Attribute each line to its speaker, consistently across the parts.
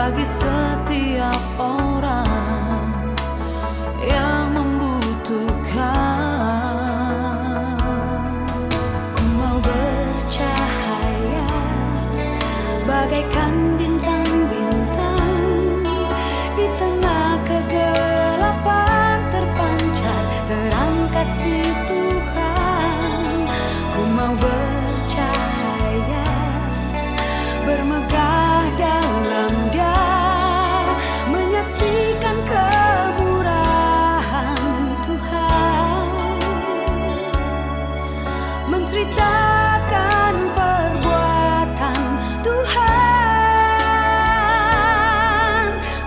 Speaker 1: bagi setiap orang yang membutuhkan.
Speaker 2: Ku mau bercahaya bagaikan bintang-bintang di tengah kegelapan, terpancar terang kasih Tuhan. Ku mau bercahaya bermegah dalam Dia, menyaksikan kemurahan Tuhan, menceritakan perbuatan Tuhan.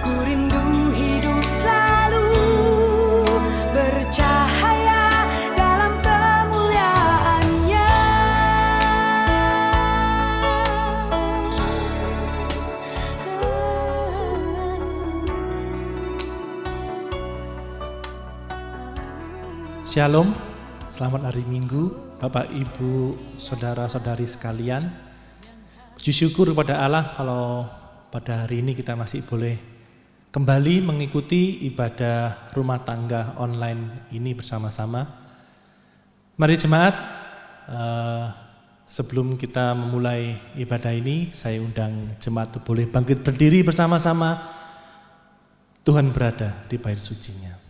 Speaker 2: Ku rindu hidup selalu bercahaya dalam kemuliaan-Nya.
Speaker 3: Shalom, selamat hari Minggu, Bapak, Ibu, Saudara-saudari sekalian. Puji syukur kepada Allah kalau pada hari ini kita masih boleh kembali mengikuti ibadah rumah tangga online ini bersama-sama. Mari jemaat, sebelum kita memulai ibadah ini, saya undang jemaat boleh bangkit berdiri bersama-sama. Tuhan berada di bait suci-Nya.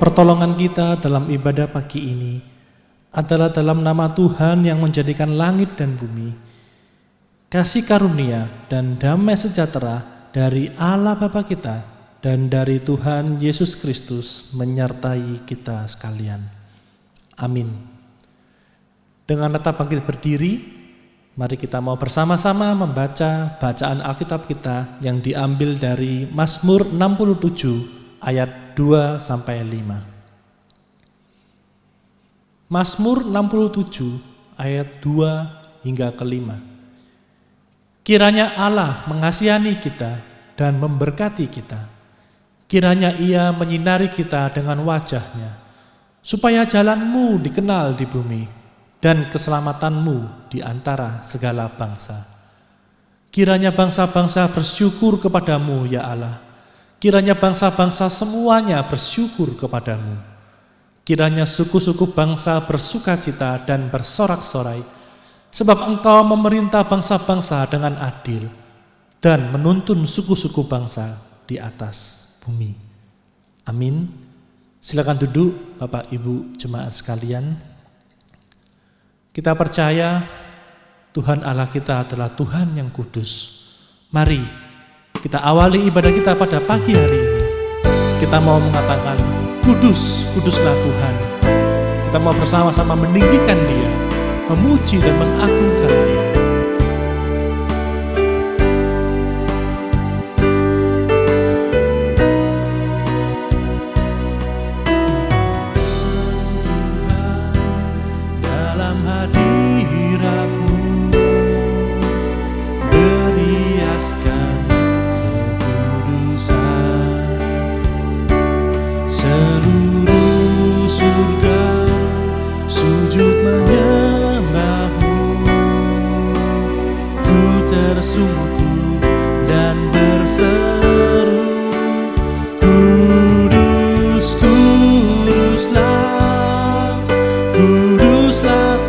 Speaker 3: Pertolongan kita dalam ibadah pagi ini adalah dalam nama Tuhan yang menjadikan langit dan bumi. Kasih karunia dan damai sejahtera dari Allah Bapa kita dan dari Tuhan Yesus Kristus menyertai kita sekalian. Amin. Dengan tetap bangkit berdiri, mari kita mau bersama-sama membaca bacaan Alkitab kita yang diambil dari Mazmur 67 ayat 2-5. Mazmur 67 ayat 2 hingga ke-5. Kiranya Allah mengasihani kita dan memberkati kita. Kiranya Ia menyinari kita dengan wajah-Nya, supaya jalan-Mu dikenal di bumi dan keselamatan-Mu di antara segala bangsa. Kiranya bangsa-bangsa bersyukur kepadamu, ya Allah. Kiranya bangsa-bangsa semuanya bersyukur kepadamu. Kiranya suku-suku bangsa bersukacita dan bersorak-sorai, sebab Engkau memerintah bangsa-bangsa dengan adil dan menuntun suku-suku bangsa di atas bumi. Amin. Silakan duduk Bapak Ibu jemaat sekalian. Kita percaya Tuhan Allah kita adalah Tuhan yang kudus. Mari kita awali ibadah kita pada pagi hari ini. Kita mau mengatakan, kudus, kuduslah Tuhan. Kita mau bersama-sama meninggikan Dia, memuji dan mengagungkan Dia. Dalam hadirat-Mu beriaskan seluruh surga sujud menyembah-Mu. Ku tersungkur dan berseru, kudus, kuduslah, kuduslah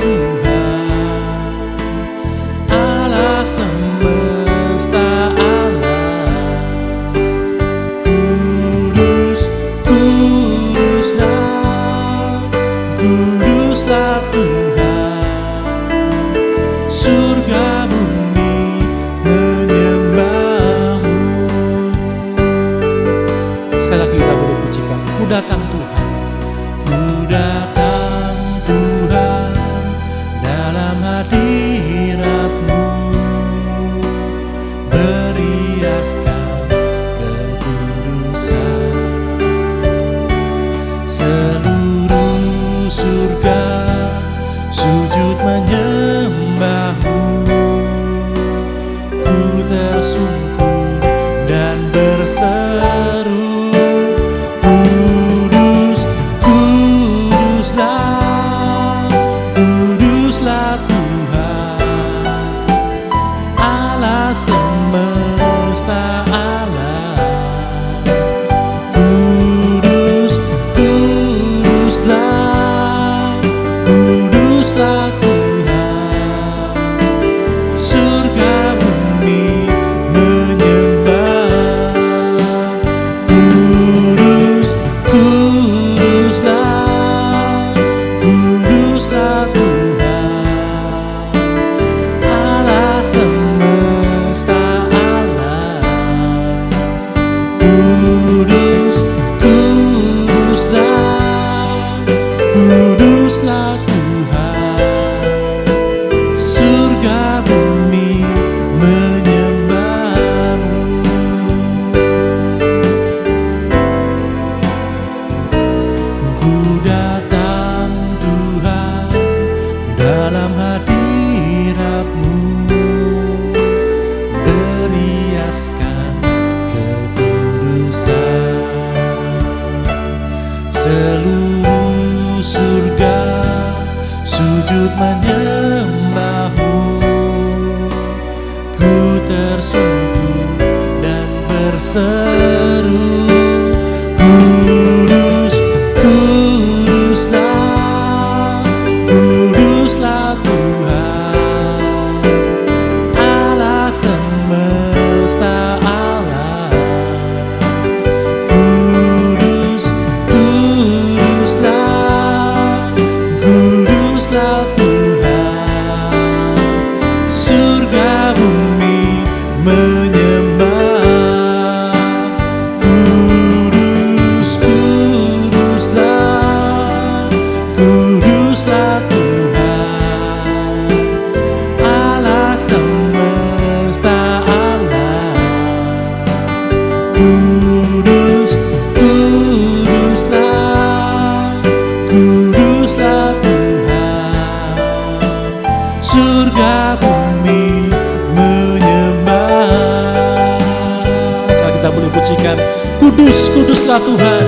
Speaker 3: berseru, kudus, kuduslah, kuduslah Tuhan Allah semesta alam. Kudus, kuduslah, kuduslah Tuhan, surga bumi menyembah. Kudus, kuduslah, kuduslah Tuhan Allah semesta alam. Kudus, kuduslah, kuduslah Tuhan, surga bumi menyembah. Sekarang kita boleh pujikan, kudus, kuduslah Tuhan.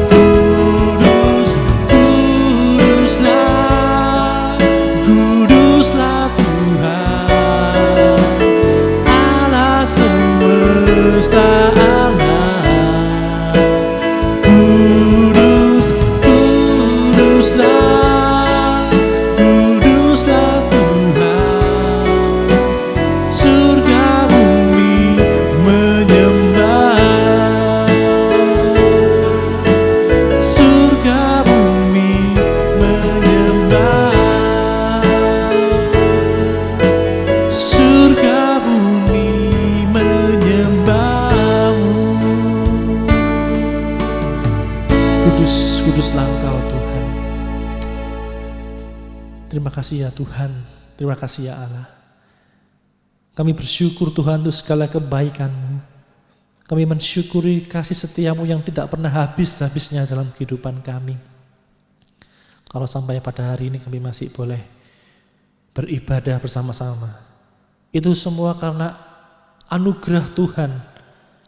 Speaker 3: Kudus, kuduslah, kuduslah Tuhan Allah semesta alam. Kudus, kuduslah, kuduslah Tuhan, surga bumi menyembah. Surga bumi menyembah. Surga bumi menyembahmu. Kudus, kuduslah Engkau Tuhan. Terima kasih ya Tuhan, terima kasih ya Allah. Kami bersyukur Tuhan untuk segala kebaikan-Mu. Kami mensyukuri kasih setiamu yang tidak pernah habis-habisnya dalam kehidupan kami. Kalau sampai pada hari ini kami masih boleh beribadah bersama-sama, itu semua karena anugerah Tuhan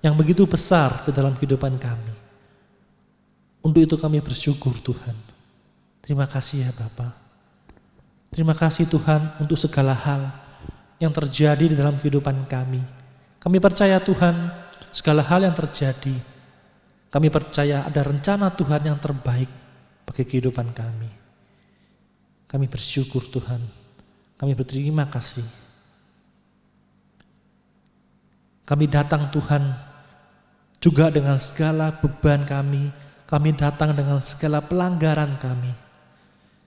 Speaker 3: yang begitu besar di dalam kehidupan kami. Untuk itu kami bersyukur Tuhan. Terima kasih ya Bapa. Terima kasih Tuhan untuk segala hal yang terjadi di dalam kehidupan kami. Kami percaya Tuhan, segala hal yang terjadi, kami percaya ada rencana Tuhan yang terbaik bagi kehidupan kami. Kami bersyukur Tuhan, kami berterima kasih. Kami datang Tuhan juga dengan segala beban kami datang dengan segala pelanggaran kami.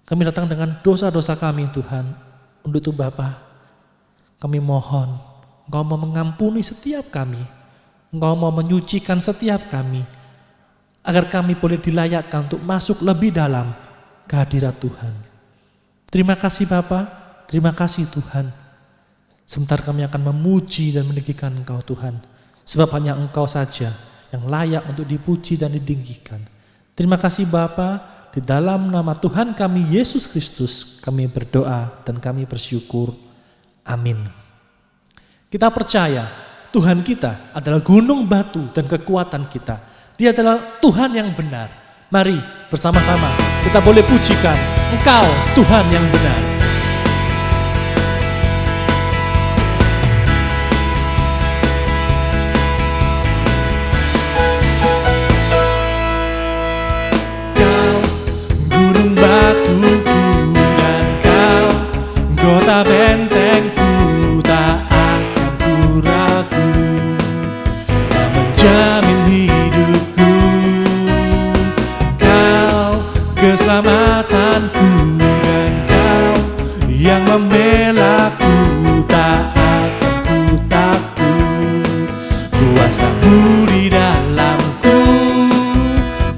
Speaker 3: Kami datang dengan dosa-dosa kami Tuhan. Untuk itu Bapa, kami mohon Engkau mau mengampuni setiap kami. Engkau mau menyucikan setiap kami, agar kami boleh dilayakkan untuk masuk lebih dalam kehadirat Tuhan. Terima kasih Bapa, terima kasih Tuhan. Sebentar kami akan memuji dan meninggikan Engkau Tuhan, sebab hanya Engkau saja yang layak untuk dipuji dan ditinggikan. Terima kasih Bapa, di dalam nama Tuhan kami Yesus Kristus kami berdoa dan kami bersyukur. Amin. Kita percaya Tuhan kita adalah gunung batu dan kekuatan kita. Dia adalah Tuhan yang benar. Mari bersama-sama kita boleh pujikan Engkau Tuhan yang benar. Kau gunung batuku dan Kau kota bentengku, tak akan ku ragu. Kau menjamin hidupku, Kau keselamatanku, dan Kau yang membelaku, tak akan ku takut. Kuasa-Mu di dalamku,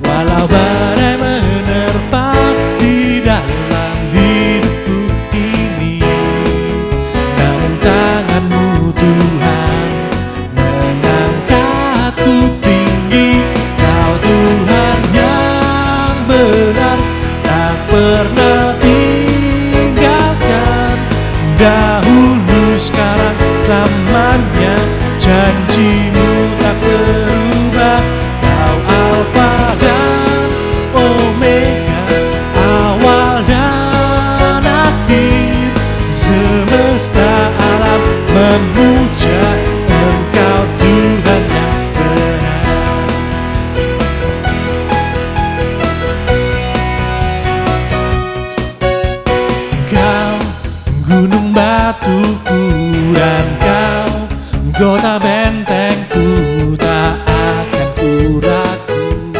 Speaker 3: walau badai menerpa di dalam hidupku ini. Namun tangan-Mu Tuhan mengangkatku tinggi. Kau Tuhan yang benar, tak pernah tinggalkan. Dahulu, sekarang, selamanya, janji-Mu tak berubah. Kau Alfa dan Omega, awal dan akhir. Semesta alam memuja Engkau Tuhan yang benar. mahkota bentengku tak akan ku ragu.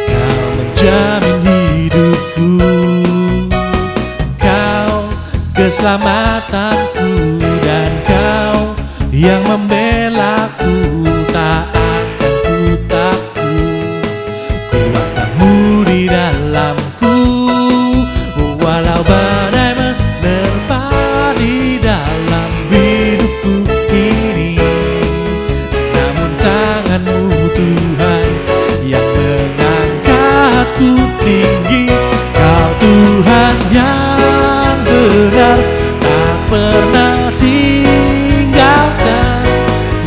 Speaker 3: Kau menjamin hidupku, kau keselamatanku, dan kau yang membelaku. Tak akan ku takut, kuasamu di dalamku. Walau badai menerpa di dalam hidupku ini, namun tanganmu Tuhan yang mengangkatku tinggi. Kau Tuhan yang benar, tak pernah tinggalkan.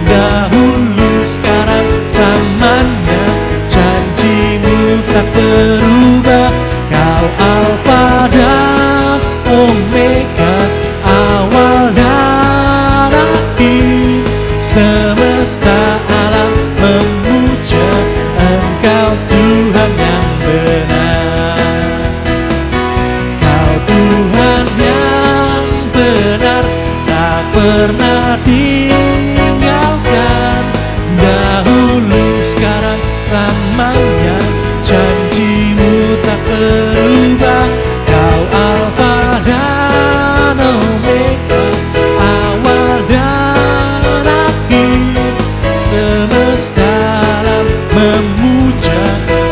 Speaker 3: Dahulu, sekarang, selamanya, janjimu tak berubah. Kau Alfa dan Omega, awal dan akhir. Semesta alam memuja Engkau Tuhan yang benar. Kau Tuhan yang benar, tak pernah tinggalkan. Dahulu, sekarang, selamanya, janjimu tak berubah. Kau Alfa dan Omega, awal dan akhir. Semesta alam memuja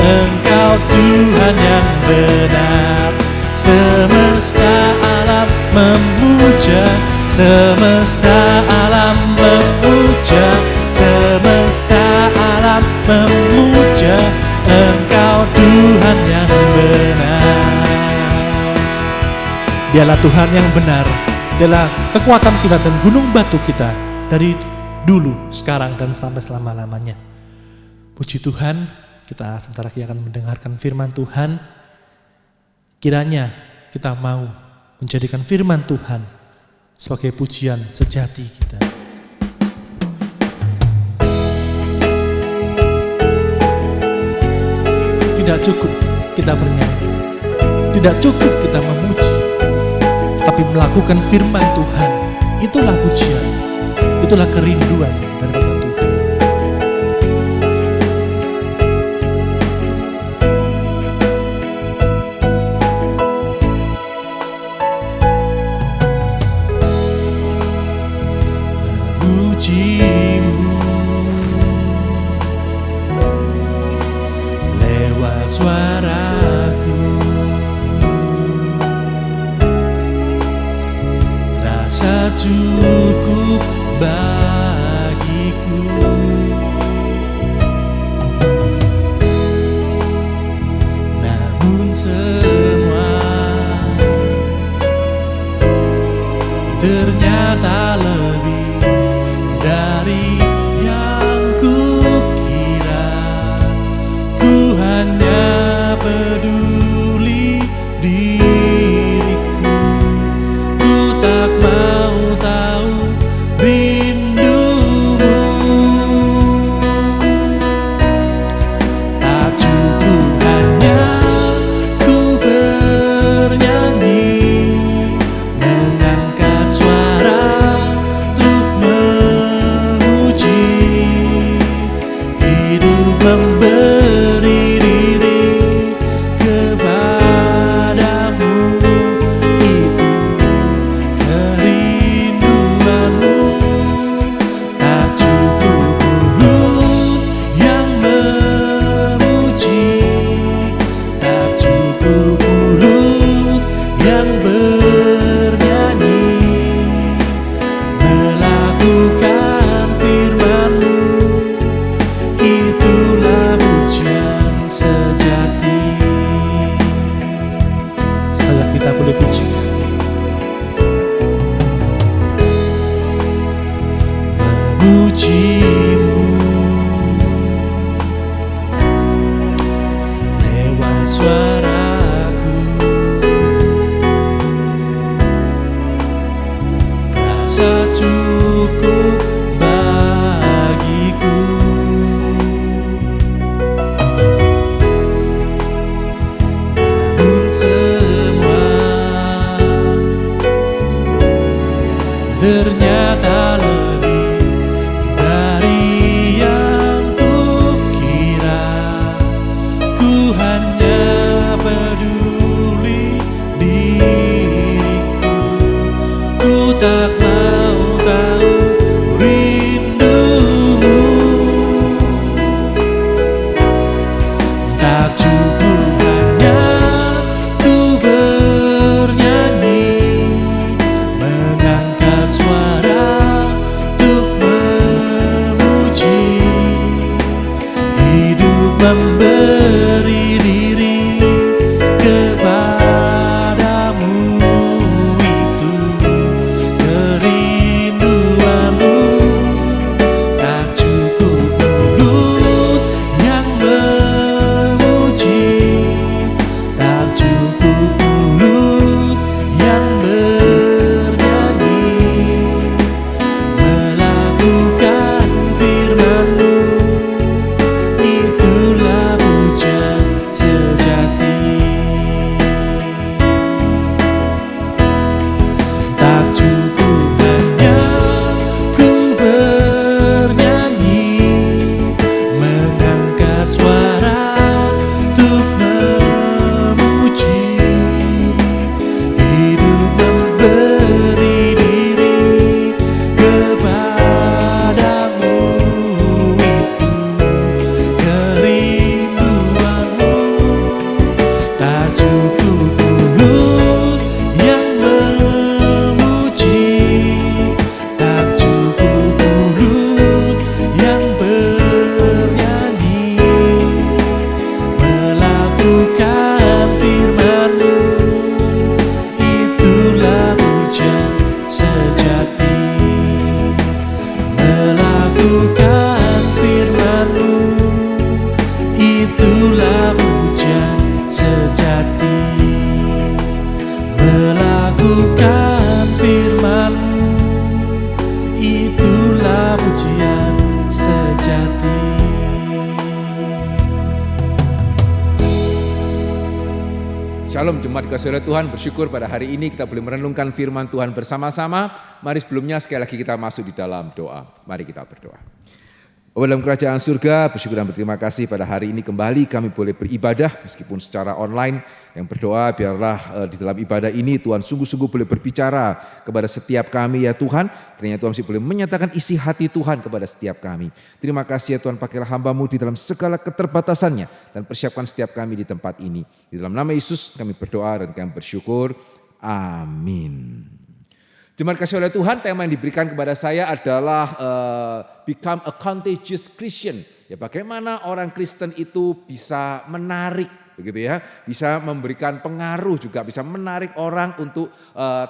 Speaker 3: Engkau Tuhan yang benar. Semesta alam memuja, semesta alam memuja, semesta alam memuja Engkau Tuhan yang benar. Dialah Tuhan yang benar, dialah kekuatan kita dan gunung batu kita dari dulu, sekarang, dan sampai selama-lamanya. Puji Tuhan, kita sebentar lagi akan mendengarkan firman Tuhan. Kiranya kita mau menjadikan firman Tuhan sebagai pujian sejati kita. Tidak cukup kita bernyanyi, tidak cukup kita memuji, tapi melakukan firman Tuhan, itulah pujian, itulah kerinduan daripada Tuhan. Memujimu lewat suaraku, rasa cukup bagiku. Namun semua ternyata lebih dari yang kukira. Ku hanya peduli diriku, ku tak mau tahu rindumu. Tak cukup hanya ku bernyanyi, mengangkat suara untuk memuji. Hidup memberi diri kepadamu, itu kerinduanmu. Tak cukup mulut yang memuji, tak cukup mulut yang bernyanyi, melakukan firman-Mu, itulah pujian sejati. Salah kita boleh pujikan. Memujimu lewat suaraku, rasa cukup bagiku. Namun semua ternyata lebih melakukan firman-Mu, itulah pujian sejati. Melakukan firman-Mu, itulah pujian sejati.
Speaker 4: Shalom jemaat kasih oleh Tuhan, bersyukur pada hari ini kita boleh merenungkan firman Tuhan bersama-sama. Mari sebelumnya sekali lagi kita masuk di dalam doa. Mari kita berdoa. Bapa dalam kerajaan surga, bersyukur dan berterima kasih pada hari ini kembali kami boleh beribadah meskipun secara online. Yang berdoa biarlah di dalam ibadah ini Tuhan sungguh-sungguh boleh berbicara kepada setiap kami ya Tuhan. Kiranya Tuhan masih boleh menyatakan isi hati Tuhan kepada setiap kami. Terima kasih ya Tuhan, pakailah hamba-Mu di dalam segala keterbatasannya dan persiapkan setiap kami di tempat ini. Di dalam nama Yesus kami berdoa dan kami bersyukur. Amin. Jemaat kasih oleh Tuhan, tema yang diberikan kepada saya adalah Become a Contagious Christian. Ya, bagaimana orang Kristen itu bisa menarik, begitu ya, bisa memberikan pengaruh juga, bisa menarik orang untuk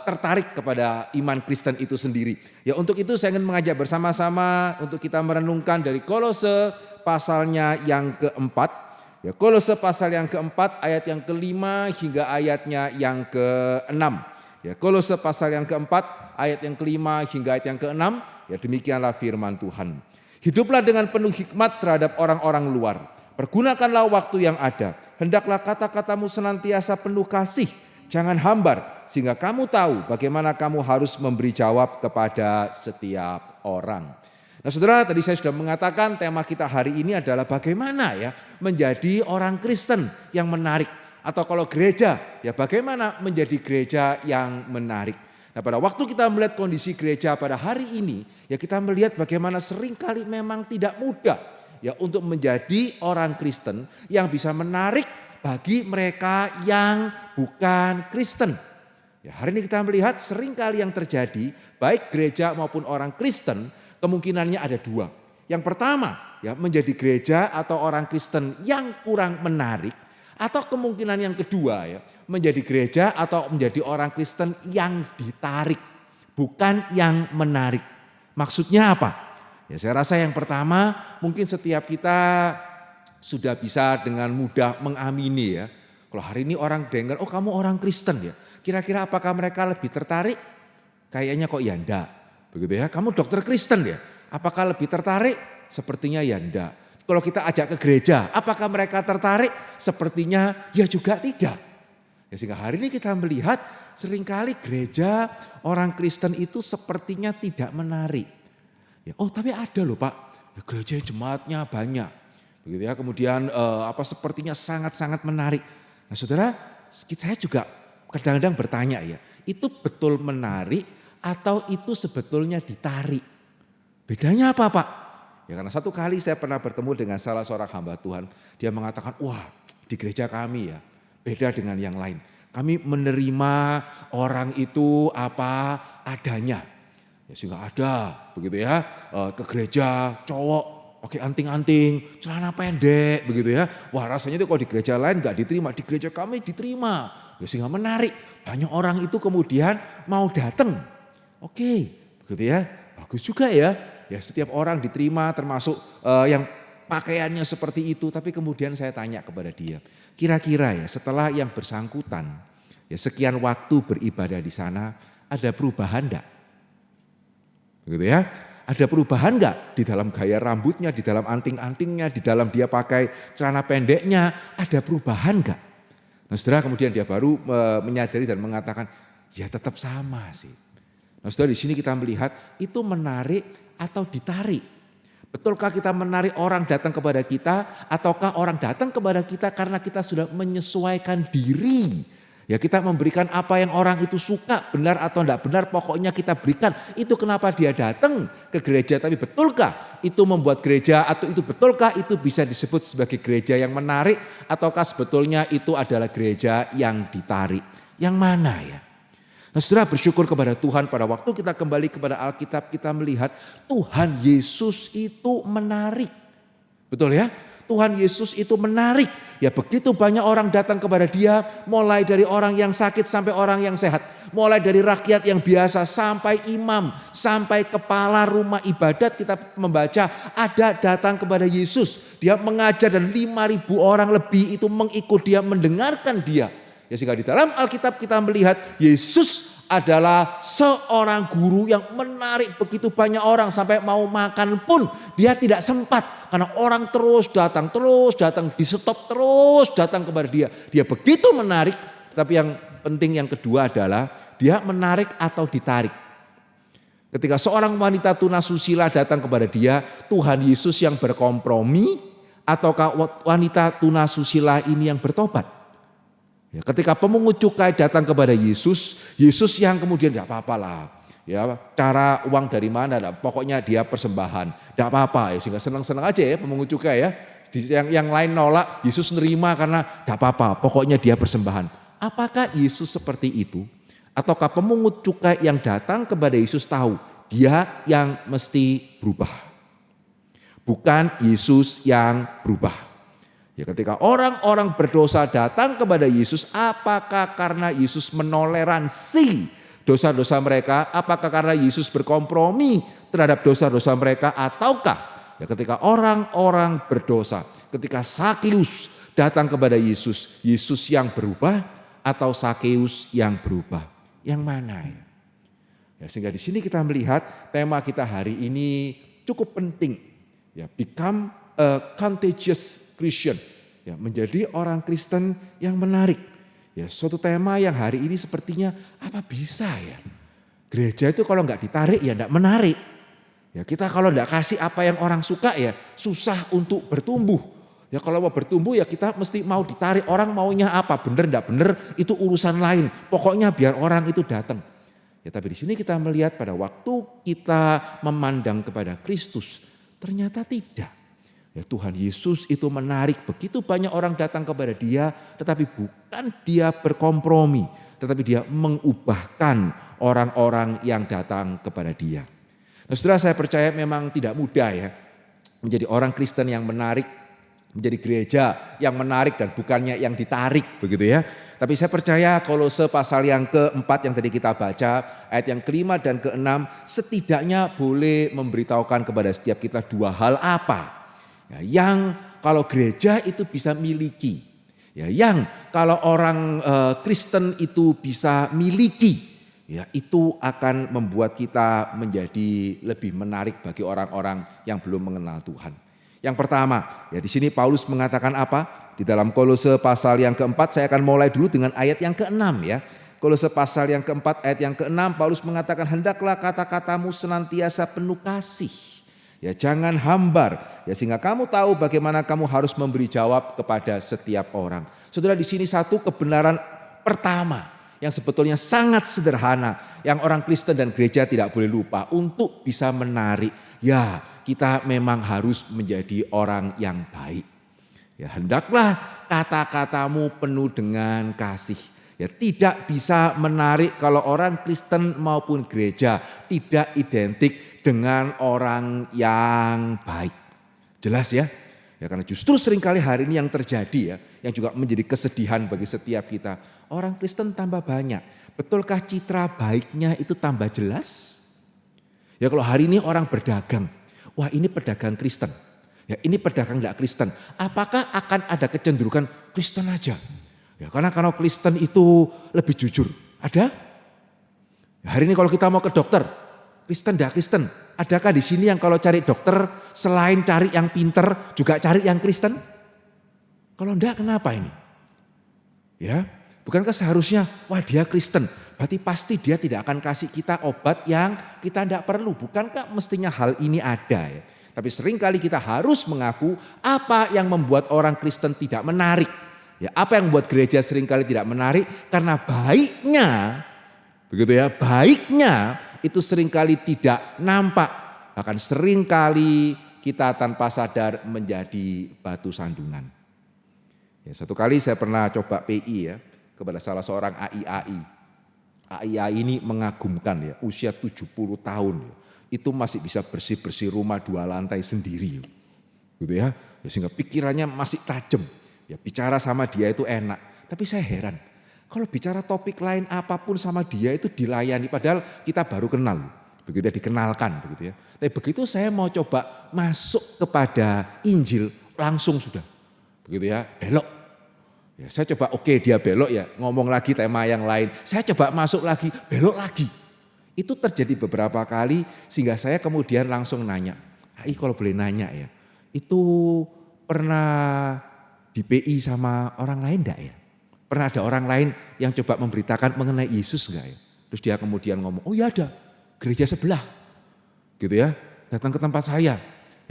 Speaker 4: tertarik kepada iman Kristen itu sendiri. Ya, untuk itu saya ingin mengajak bersama-sama untuk kita merenungkan dari Kolose pasalnya yang keempat. Ya, Kolose pasal yang keempat ayat yang kelima hingga ayatnya yang keenam. Ya, Kolose pasal yang keempat, ayat yang kelima hingga ayat yang keenam, ya demikianlah firman Tuhan. Hiduplah dengan penuh hikmat terhadap orang-orang luar. Pergunakanlah waktu yang ada. Hendaklah kata-katamu senantiasa penuh kasih, jangan hambar, sehingga kamu tahu bagaimana kamu harus memberi jawab kepada setiap orang. Nah saudara, tadi saya sudah mengatakan tema kita hari ini adalah bagaimana ya menjadi orang Kristen yang menarik. Atau kalau gereja, ya bagaimana menjadi gereja yang menarik. Nah pada waktu kita melihat kondisi gereja pada hari ini, ya kita melihat bagaimana seringkali memang tidak mudah ya untuk menjadi orang Kristen yang bisa menarik bagi mereka yang bukan Kristen. Ya, hari ini kita melihat seringkali yang terjadi, baik gereja maupun orang Kristen, kemungkinannya ada dua. Yang pertama, ya menjadi gereja atau orang Kristen yang kurang menarik. Atau kemungkinan yang kedua ya, menjadi gereja atau menjadi orang Kristen yang ditarik, bukan yang menarik. Maksudnya apa? Ya saya rasa yang pertama mungkin setiap kita sudah bisa dengan mudah mengamini ya. Kalau hari ini orang dengar, oh kamu orang Kristen ya. Kira-kira apakah mereka lebih tertarik? Kayaknya kok ya enggak. Begitu ya, kamu dokter Kristen ya. Apakah lebih tertarik? Sepertinya ya enggak. Kalau kita ajak ke gereja, apakah mereka tertarik? Sepertinya ya juga tidak. Ya, sehingga hari ini kita melihat seringkali gereja orang Kristen itu sepertinya tidak menarik. Ya, oh tapi ada loh Pak, ya, gereja jemaatnya banyak. Begitu ya, kemudian sepertinya sangat-sangat menarik. Nah saudara, saya juga kadang-kadang bertanya ya, itu betul menarik atau itu sebetulnya ditarik? Bedanya apa Pak? Ya karena satu kali saya pernah bertemu dengan salah seorang hamba Tuhan. Dia mengatakan, wah di gereja kami ya beda dengan yang lain. Kami menerima orang itu apa adanya. Ya sehingga ada begitu ya ke gereja cowok pakai anting-anting, celana pendek begitu ya. Wah rasanya itu kalau di gereja lain gak diterima, di gereja kami diterima. Ya sehingga menarik, banyak orang itu kemudian mau datang. Oke begitu ya, bagus juga ya. Ya setiap orang diterima termasuk yang pakaiannya seperti itu. Tapi kemudian saya tanya kepada dia, kira-kira ya setelah yang bersangkutan ya sekian waktu beribadah di sana, ada perubahan enggak? Begitu ya, ada perubahan enggak di dalam gaya rambutnya, di dalam anting-antingnya, di dalam dia pakai celana pendeknya, ada perubahan enggak? Nah saudara kemudian dia baru menyadari dan mengatakan, ya tetap sama sih. Nah saudara di sini kita melihat itu menarik atau ditarik. Betulkah kita menarik orang datang kepada kita ataukah orang datang kepada kita karena kita sudah menyesuaikan diri. Ya kita memberikan apa yang orang itu suka, benar atau tidak benar pokoknya kita berikan. Itu kenapa dia datang ke gereja, tapi betulkah itu membuat gereja atau itu betulkah itu bisa disebut sebagai gereja yang menarik ataukah sebetulnya itu adalah gereja yang ditarik. Yang mana ya? Nah saudara bersyukur kepada Tuhan pada waktu kita kembali kepada Alkitab kita melihat Tuhan Yesus itu menarik. Betul ya? Tuhan Yesus itu menarik. Ya begitu banyak orang datang kepada dia, mulai dari orang yang sakit sampai orang yang sehat. Mulai dari rakyat yang biasa sampai imam, sampai kepala rumah ibadat, kita membaca ada datang kepada Yesus. Dia mengajar dan 5.000 orang lebih itu mengikut dia, mendengarkan dia. Ya sehingga di dalam Alkitab kita melihat Yesus adalah seorang guru yang menarik begitu banyak orang, sampai mau makan pun dia tidak sempat karena orang terus datang, di stop terus datang kepada dia. Dia begitu menarik, tapi yang penting yang kedua adalah dia menarik atau ditarik. Ketika seorang wanita tunasusila datang kepada dia, Tuhan Yesus yang berkompromi ataukah wanita tunasusila ini yang bertobat? Ya, ketika pemungut cukai datang kepada Yesus, Yesus yang kemudian tidak apa-apalah. Ya, cara uang dari mana? Pokoknya dia persembahan, tidak apa-apa. Ya, sehingga senang-senang aja ya pemungut cukai ya. Yang lain nolak, Yesus nerima karena tidak apa-apa. Pokoknya dia persembahan. Apakah Yesus seperti itu? Ataukah pemungut cukai yang datang kepada Yesus tahu dia yang mesti berubah? Bukan Yesus yang berubah. Ya, ketika orang-orang berdosa datang kepada Yesus, apakah karena Yesus menoleransi dosa-dosa mereka? Apakah karena Yesus berkompromi terhadap dosa-dosa mereka? Ataukah ya ketika orang-orang berdosa, ketika Sakeus datang kepada Yesus, Yesus yang berubah atau Sakeus yang berubah? Yang mana ya? Ya, sehingga di sini kita melihat tema kita hari ini cukup penting. Ya, become a contagious Christian, ya, menjadi orang Kristen yang menarik. Ya, suatu tema yang hari ini sepertinya apa bisa ya? Gereja itu kalau nggak ditarik ya nggak menarik. Ya, kita kalau nggak kasih apa yang orang suka ya susah untuk bertumbuh. Ya, kalau mau bertumbuh ya kita mesti mau ditarik. Orang maunya apa? Bener nggak bener itu urusan lain. Pokoknya biar orang itu datang. Ya, tapi di sini kita melihat pada waktu kita memandang kepada Kristus, ternyata tidak. Ya, Tuhan Yesus itu menarik, begitu banyak orang datang kepada dia, tetapi bukan dia berkompromi, tetapi dia mengubahkan orang-orang yang datang kepada dia. Nah, saudara, saya percaya memang tidak mudah ya menjadi orang Kristen yang menarik, menjadi gereja yang menarik dan bukannya yang ditarik, begitu ya. Tapi saya percaya Kolose pasal yang keempat yang tadi kita baca, ayat yang kelima dan keenam, setidaknya boleh memberitahukan kepada setiap kita dua hal apa ya, yang kalau gereja itu bisa miliki, ya, yang kalau orang Kristen itu bisa miliki, ya, itu akan membuat kita menjadi lebih menarik bagi orang-orang yang belum mengenal Tuhan. Yang pertama, ya di sini Paulus mengatakan apa? Di dalam Kolose pasal yang keempat, saya akan mulai dulu dengan ayat yang keenam ya. Kolose pasal yang keempat ayat yang keenam, Paulus mengatakan hendaklah kata-katamu senantiasa penuh kasih. Ya, jangan hambar, ya, sehingga kamu tahu bagaimana kamu harus memberi jawab kepada setiap orang. Saudara, di sini satu kebenaran pertama yang sebetulnya sangat sederhana, yang orang Kristen dan gereja tidak boleh lupa untuk bisa menarik. Ya, kita memang harus menjadi orang yang baik. Ya, hendaklah kata-katamu penuh dengan kasih. Ya, tidak bisa menarik kalau orang Kristen maupun gereja tidak identik dengan orang yang baik. Jelas ya? Ya, karena justru seringkali hari ini yang terjadi ya, yang juga menjadi kesedihan bagi setiap kita. Orang Kristen tambah banyak. Betulkah citra baiknya itu tambah jelas? Ya, kalau hari ini orang berdagang, wah ini pedagang Kristen. Ya, ini pedagang tidak Kristen. Apakah akan ada kecenderungan Kristen aja? Ya, karena kalau Kristen itu lebih jujur. Ada? Ya, hari ini kalau kita mau ke dokter, Kristen tidak Kristen. Adakah di sini yang kalau cari dokter selain cari yang pinter juga cari yang Kristen? Kalau enggak, kenapa ini? Ya, bukankah seharusnya wah dia Kristen, berarti pasti dia tidak akan kasih kita obat yang kita tidak perlu. Bukankah mestinya hal ini ada ya? Tapi seringkali kita harus mengaku apa yang membuat orang Kristen tidak menarik. Ya, apa yang membuat gereja seringkali tidak menarik? Karena baiknya, begitu ya, baiknya itu seringkali tidak nampak. Bahkan seringkali kita tanpa sadar menjadi batu sandungan. Ya, satu kali saya pernah coba PI ya kepada salah seorang AIAI. AIAI ini mengagumkan ya, usia 70 tahun. Itu masih bisa bersih-bersih rumah 2 lantai sendiri. Gitu ya. Sehingga pikirannya masih tajam. Ya bicara sama dia itu enak. Tapi saya heran, kalau bicara topik lain apapun sama dia itu dilayani. Padahal kita baru kenal. Begitu ya, dikenalkan. Begitu ya. Tapi begitu saya mau coba masuk kepada Injil, langsung sudah. Begitu ya, belok. Ya, saya coba dia belok ya, ngomong lagi tema yang lain. Saya coba masuk lagi, belok lagi. Itu terjadi beberapa kali sehingga saya kemudian langsung nanya. Kalau boleh nanya ya, itu pernah di PI sama orang lain enggak ya? Pernah ada orang lain yang coba memberitakan mengenai Yesus enggak ya? Terus dia kemudian ngomong, oh ya ada, gereja sebelah. Gitu ya, datang ke tempat saya.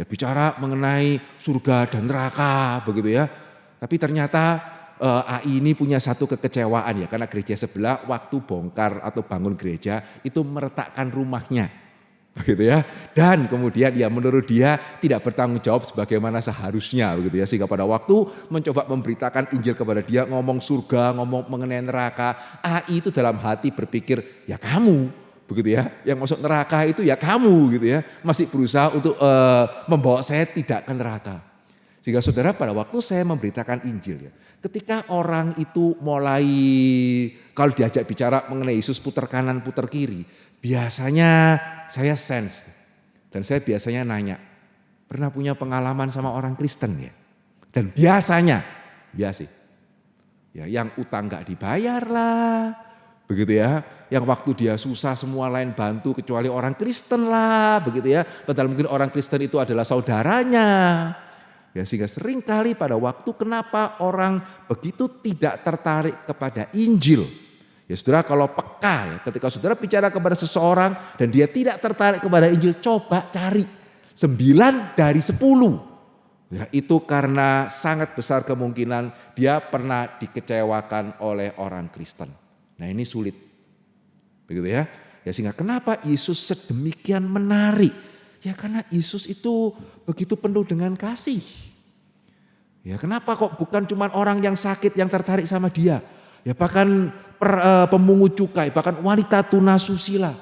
Speaker 4: Ya bicara mengenai surga dan neraka begitu ya. Tapi ternyata AI ini punya satu kekecewaan ya, karena gereja sebelah waktu bongkar atau bangun gereja itu meretakkan rumahnya, begitu ya. Dan kemudian ya menurut dia tidak bertanggung jawab sebagaimana seharusnya, begitu ya. Sehingga pada waktu mencoba memberitakan Injil kepada dia, ngomong surga, ngomong mengenai neraka, AI itu dalam hati berpikir ya kamu, begitu ya. Yang masuk neraka itu ya kamu, gitu ya. Masih berusaha untuk membawa saya tidak ke neraka. Sehingga saudara pada waktu saya memberitakan Injil ya, ketika orang itu mulai kalau diajak bicara mengenai Yesus putar kanan putar kiri, biasanya saya sense dan saya biasanya nanya, pernah punya pengalaman sama orang Kristen ya? Dan biasanya, ya sih, ya yang utang gak dibayar lah, begitu ya, yang waktu dia susah semua lain bantu kecuali orang Kristen lah, begitu ya, padahal mungkin orang Kristen itu adalah saudaranya. Ya, sehingga seringkali pada waktu kenapa orang begitu tidak tertarik kepada Injil. Ya saudara kalau peka ya, ketika saudara bicara kepada seseorang dan dia tidak tertarik kepada Injil, coba cari 9 dari 10. Ya, itu karena sangat besar kemungkinan dia pernah dikecewakan oleh orang Kristen. Nah ini sulit. Begitu ya. Ya sehingga kenapa Yesus sedemikian menarik? Ya karena Yesus itu begitu penuh dengan kasih. Ya kenapa kok bukan cuma orang yang sakit yang tertarik sama dia. Ya bahkan pemungut cukai, bahkan wanita tunasusila.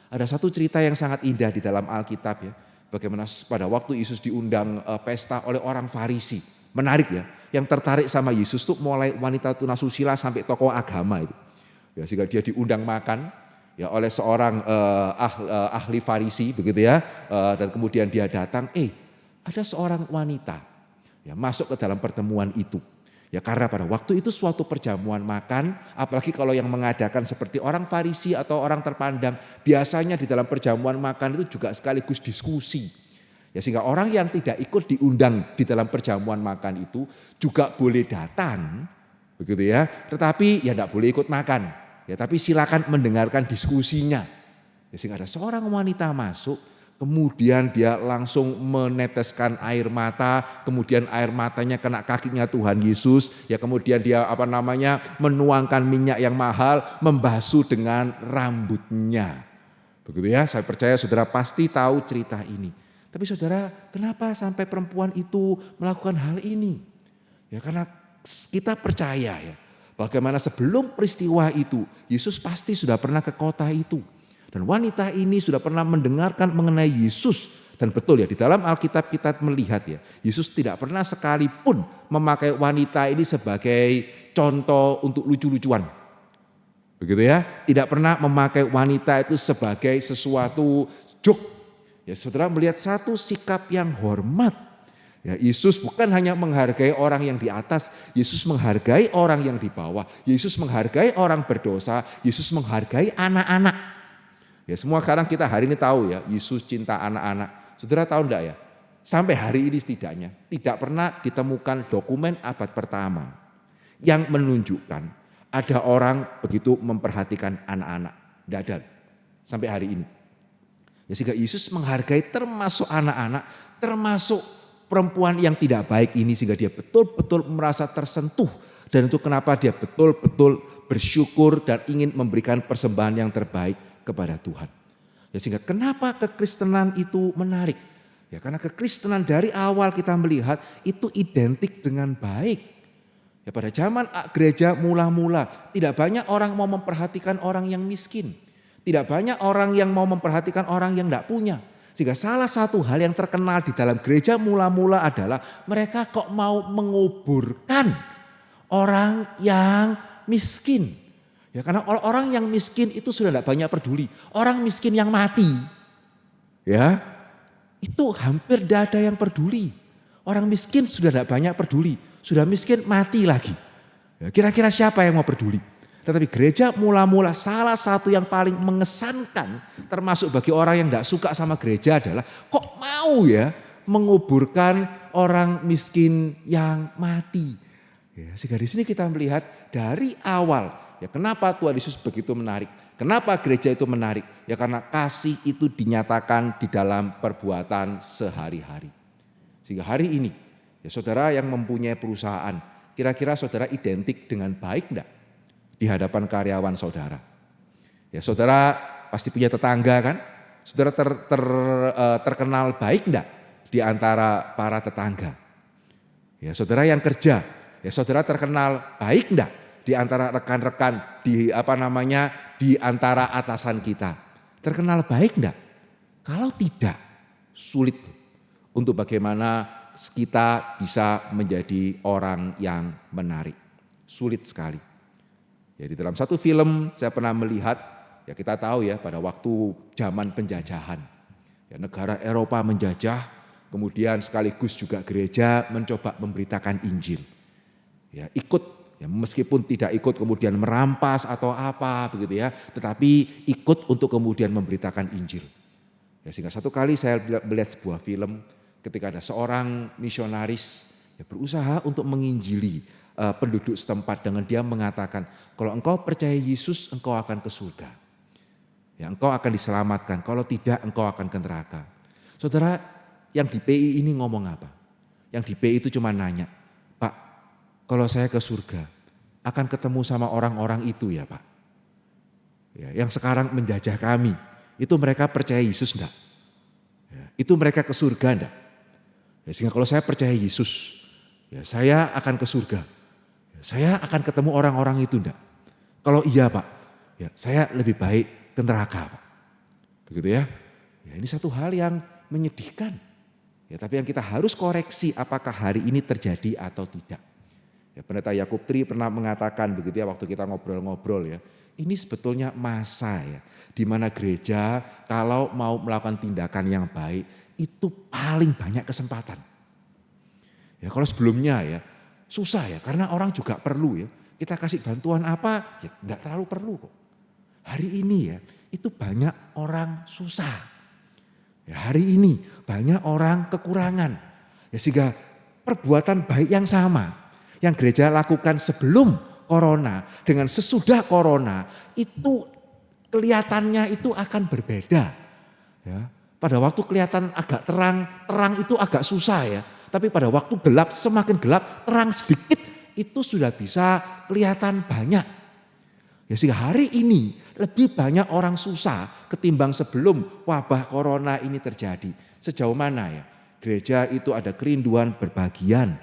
Speaker 4: Ada satu cerita yang sangat indah di dalam Alkitab ya. Bagaimana pada waktu Yesus diundang pesta oleh orang Farisi. Menarik ya. Yang tertarik sama Yesus tuh mulai wanita tunasusila sampai tokoh agama itu. Ya sehingga dia diundang makan. Ya oleh seorang ahli Farisi begitu ya, dan kemudian dia datang, ada seorang wanita ya masuk ke dalam pertemuan itu. Ya karena pada waktu itu suatu perjamuan makan, apalagi kalau yang mengadakan seperti orang Farisi atau orang terpandang, biasanya di dalam perjamuan makan itu juga sekaligus diskusi. Ya sehingga orang yang tidak ikut diundang di dalam perjamuan makan itu juga boleh datang, begitu ya, tetapi ya tidak boleh ikut makan. Ya, tapi silakan mendengarkan diskusinya. Ya, sehingga ada seorang wanita masuk, kemudian dia langsung meneteskan air mata, kemudian air matanya kena kakinya Tuhan Yesus. Ya, kemudian dia menuangkan minyak yang mahal, membasuh dengan rambutnya. Begitu ya, saya percaya saudara pasti tahu cerita ini. Tapi saudara, kenapa sampai perempuan itu melakukan hal ini? Ya karena kita percaya ya. Bagaimana sebelum peristiwa itu, Yesus pasti sudah pernah ke kota itu. Dan wanita ini sudah pernah mendengarkan mengenai Yesus. Dan betul ya, di dalam Alkitab kita melihat ya, Yesus tidak pernah sekalipun memakai wanita ini sebagai contoh untuk lucu-lucuan. Begitu ya, tidak pernah memakai wanita itu sebagai sesuatu joke. Ya saudara melihat satu sikap yang hormat. Ya, Yesus bukan hanya menghargai orang yang di atas, Yesus menghargai orang yang di bawah, Yesus menghargai orang berdosa, Yesus menghargai anak-anak. Ya semua sekarang kita hari ini tahu ya, Yesus cinta anak-anak. Saudara tahu enggak ya? Sampai hari ini setidaknya tidak pernah ditemukan dokumen abad pertama yang menunjukkan ada orang begitu memperhatikan anak-anak. Tidak ada sampai hari ini. Ya sehingga Yesus menghargai termasuk anak-anak, termasuk perempuan yang tidak baik ini, sehingga dia betul-betul merasa tersentuh. Dan itu kenapa dia betul-betul bersyukur dan ingin memberikan persembahan yang terbaik kepada Tuhan. Ya, sehingga kenapa kekristenan itu menarik? Ya karena kekristenan dari awal kita melihat itu identik dengan baik. Ya pada zaman gereja mula-mula tidak banyak orang mau memperhatikan orang yang miskin. Tidak banyak orang yang mau memperhatikan orang yang tidak punya. Sehingga salah satu hal yang terkenal di dalam gereja mula-mula adalah mereka kok mau menguburkan orang yang miskin. Ya, karena orang yang miskin itu sudah tidak banyak peduli. Orang miskin yang mati, ya itu hampir tidak ada yang peduli. Orang miskin sudah tidak banyak peduli. Sudah miskin mati lagi. Ya, kira-kira siapa yang mau peduli? Tetapi gereja mula-mula salah satu yang paling mengesankan termasuk bagi orang yang tidak suka sama gereja adalah kok mau ya menguburkan orang miskin yang mati. Ya, sehingga di sini kita melihat dari awal ya kenapa Tuhan Yesus begitu menarik. Kenapa gereja itu menarik? Ya karena kasih itu dinyatakan di dalam perbuatan sehari-hari. Sehingga hari ini ya saudara yang mempunyai perusahaan, kira-kira saudara identik dengan baik enggak di hadapan karyawan saudara? Ya saudara pasti punya tetangga kan? Saudara terkenal baik enggak di antara para tetangga? Ya saudara yang kerja, ya saudara terkenal baik enggak di antara rekan-rekan di di antara atasan kita? Terkenal baik enggak? Kalau tidak, sulit untuk bagaimana kita bisa menjadi orang yang menarik. Sulit sekali. Ya, di dalam satu film saya pernah melihat, ya kita tahu ya pada waktu zaman penjajahan. Ya, negara Eropa menjajah, kemudian sekaligus juga gereja mencoba memberitakan Injil. Ya, ikut, ya meskipun tidak ikut kemudian merampas atau apa begitu ya, tetapi ikut untuk kemudian memberitakan Injil. Ya, sehingga satu kali saya melihat sebuah film ketika ada seorang misionaris ya, berusaha untuk menginjili penduduk setempat dengan dia mengatakan, kalau engkau percaya Yesus engkau akan ke surga. Ya, engkau akan diselamatkan, kalau tidak engkau akan ke neraka. Saudara, yang di PI ini ngomong apa? Yang di PI itu cuma nanya, Pak, kalau saya ke surga akan ketemu sama orang-orang itu ya Pak? Ya, yang sekarang menjajah kami, itu mereka percaya Yesus enggak? Ya, itu mereka ke surga enggak? Ya, sehingga kalau saya percaya Yesus, ya saya akan ke surga. Saya akan ketemu orang-orang itu enggak? Kalau iya Pak, ya saya lebih baik ke neraka Pak. Begitu ya. Ya ini satu hal yang menyedihkan. Ya tapi yang kita harus koreksi apakah hari ini terjadi atau tidak. Ya Pendeta Yakub Tri pernah mengatakan begitu ya waktu kita ngobrol-ngobrol ya. Ini sebetulnya masa ya di mana gereja kalau mau melakukan tindakan yang baik itu paling banyak kesempatan. Ya kalau sebelumnya ya susah ya karena orang juga perlu ya. Kita kasih bantuan apa ya enggak terlalu perlu kok. Hari ini ya itu banyak orang susah. Ya hari ini banyak orang kekurangan. Ya sehingga perbuatan baik yang sama yang gereja lakukan sebelum corona dengan sesudah corona itu kelihatannya itu akan berbeda. Ya, pada waktu kelihatan agak terang itu agak susah ya. Tapi pada waktu gelap, semakin gelap, terang sedikit itu sudah bisa kelihatan banyak. Ya sehingga hari ini lebih banyak orang susah ketimbang sebelum wabah corona ini terjadi. Sejauh mana ya gereja itu ada kerinduan berbagian.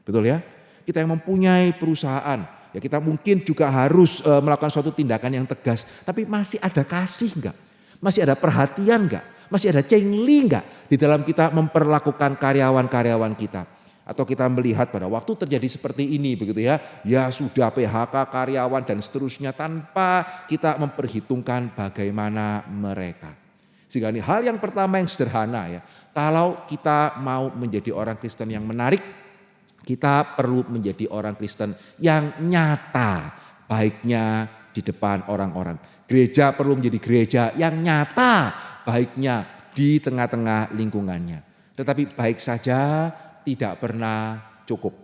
Speaker 4: Betul ya? Kita yang mempunyai perusahaan, ya kita mungkin juga harus melakukan suatu tindakan yang tegas. Tapi masih ada kasih enggak? Masih ada perhatian enggak? Masih ada cengli enggak di dalam kita memperlakukan karyawan-karyawan kita? Atau kita melihat pada waktu terjadi seperti ini begitu ya. Ya sudah PHK karyawan dan seterusnya tanpa kita memperhitungkan bagaimana mereka. Sehingga ini hal yang pertama yang sederhana ya. Kalau kita mau menjadi orang Kristen yang menarik, kita perlu menjadi orang Kristen yang nyata baiknya di depan orang-orang. Gereja perlu menjadi gereja yang nyata baiknya di tengah-tengah lingkungannya. Tetapi baik saja tidak pernah cukup.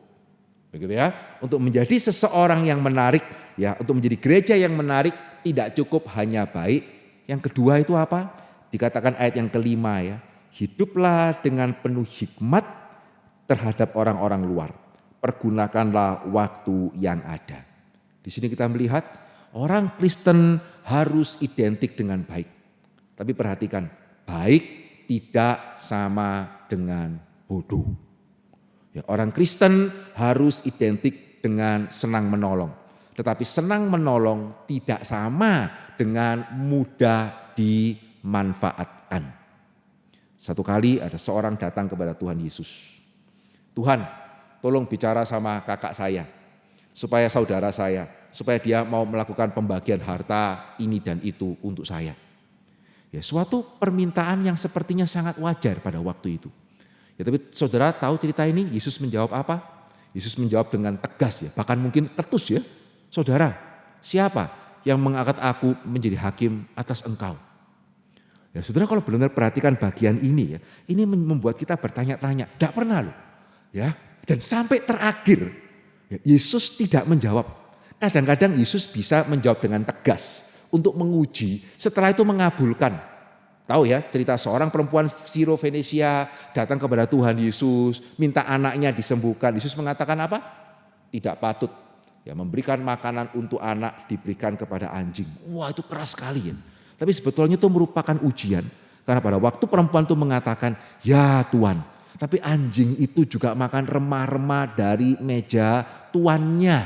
Speaker 4: Begitu ya. Untuk menjadi seseorang yang menarik, ya, untuk menjadi gereja yang menarik tidak cukup hanya baik. Yang kedua itu apa? Dikatakan ayat yang kelima ya. Hiduplah dengan penuh hikmat terhadap orang-orang luar. Pergunakanlah waktu yang ada. Di sini kita melihat orang Kristen harus identik dengan baik. Tapi perhatikan, baik tidak sama dengan bodoh. Ya, orang Kristen harus identik dengan senang menolong. Tetapi senang menolong tidak sama dengan mudah dimanfaatkan. Satu kali ada seorang datang kepada Tuhan Yesus. Tuhan, tolong bicara sama kakak saya, supaya saudara saya, supaya dia mau melakukan pembagian harta ini dan itu untuk saya. Ya, suatu permintaan yang sepertinya sangat wajar pada waktu itu. Ya, tapi saudara tahu cerita ini, Yesus menjawab apa? Yesus menjawab dengan tegas ya, bahkan mungkin ketus ya. Saudara, siapa yang mengangkat aku menjadi hakim atas engkau? Ya, saudara kalau benar-benar perhatikan bagian ini ya, ini membuat kita bertanya-tanya, tidak pernah loh. Ya, dan sampai terakhir ya, Yesus tidak menjawab. Kadang-kadang Yesus bisa menjawab dengan tegas untuk menguji, setelah itu mengabulkan. Tahu ya cerita seorang perempuan Siro Venesia datang kepada Tuhan Yesus, minta anaknya disembuhkan. Yesus mengatakan apa? Tidak patut ya memberikan makanan untuk anak diberikan kepada anjing. Wah, itu keras sekali ya. Tapi sebetulnya itu merupakan ujian. Karena pada waktu perempuan itu mengatakan, ya Tuhan, tapi anjing itu juga makan remah-remah dari meja tuannya.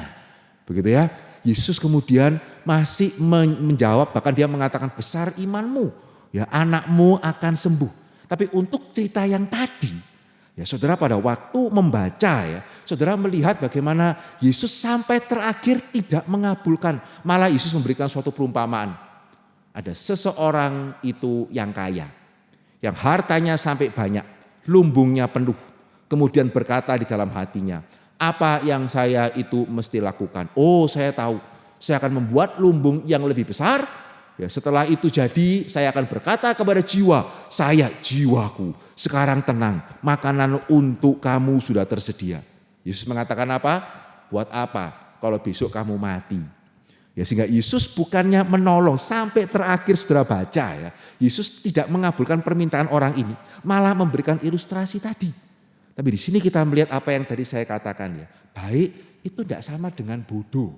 Speaker 4: Begitu ya. Yesus kemudian masih menjawab, bahkan dia mengatakan besar imanmu. Ya, anakmu akan sembuh. Tapi untuk cerita yang tadi, ya saudara pada waktu membaca ya, saudara melihat bagaimana Yesus sampai terakhir tidak mengabulkan. Malah Yesus memberikan suatu perumpamaan. Ada seseorang itu yang kaya, yang hartanya sampai banyak, lumbungnya penuh. Kemudian berkata di dalam hatinya, apa yang saya itu mesti lakukan? Oh, saya tahu, saya akan membuat lumbung yang lebih besar. Ya, setelah itu jadi saya akan berkata kepada jiwa, saya jiwaku sekarang tenang, makanan untuk kamu sudah tersedia. Yesus mengatakan apa? Buat apa kalau besok kamu mati? Ya, sehingga Yesus bukannya menolong sampai terakhir saudara baca ya. Yesus tidak mengabulkan permintaan orang ini, malah memberikan ilustrasi tadi. Tapi di sini kita melihat apa yang tadi saya katakan ya. Baik itu tidak sama dengan bodoh.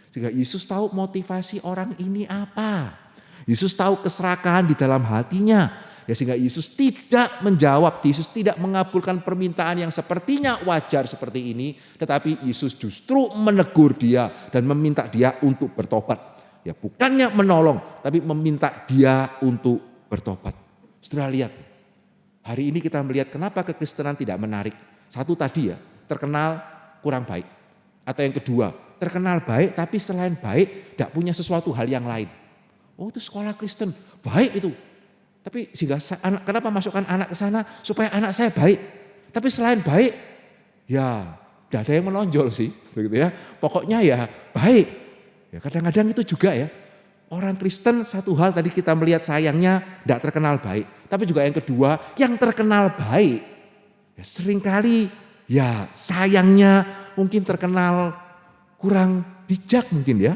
Speaker 4: Sehingga Yesus tahu motivasi orang ini apa. Yesus tahu keserakahan di dalam hatinya. Ya, sehingga Yesus tidak menjawab, Yesus tidak mengabulkan permintaan yang sepertinya wajar seperti ini. Tetapi Yesus justru menegur dia dan meminta dia untuk bertobat. Ya, bukannya menolong, tapi meminta dia untuk bertobat. Saudara lihat, hari ini kita melihat kenapa kekristenan tidak menarik. Satu tadi ya, terkenal kurang baik. Atau yang kedua, terkenal baik tapi selain baik tidak punya sesuatu hal yang lain. Oh, itu sekolah Kristen, baik itu. Tapi sehingga kenapa masukkan anak ke sana? Supaya anak saya baik. Tapi selain baik, ya tidak ada yang menonjol sih, begitu ya. Pokoknya ya baik. Ya kadang-kadang itu juga ya. Orang Kristen satu hal tadi kita melihat sayangnya tidak terkenal baik. Tapi juga yang kedua, yang terkenal baik. Ya seringkali ya sayangnya mungkin terkenal kurang bijak mungkin ya.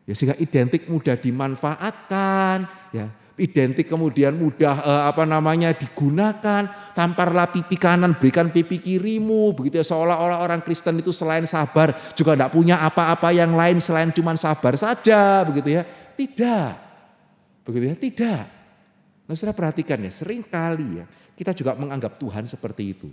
Speaker 4: Ya sehingga identik mudah dimanfaatkan, ya. Identik kemudian mudah digunakan, tamparlah pipi kanan berikan pipi kirimu, begitu ya, seolah-olah orang Kristen itu selain sabar juga tidak punya apa-apa yang lain selain cuma sabar saja, begitu ya. Tidak. Begitu ya, tidak. Nah, saudara perhatikan ya, sering kali ya kita juga menganggap Tuhan seperti itu.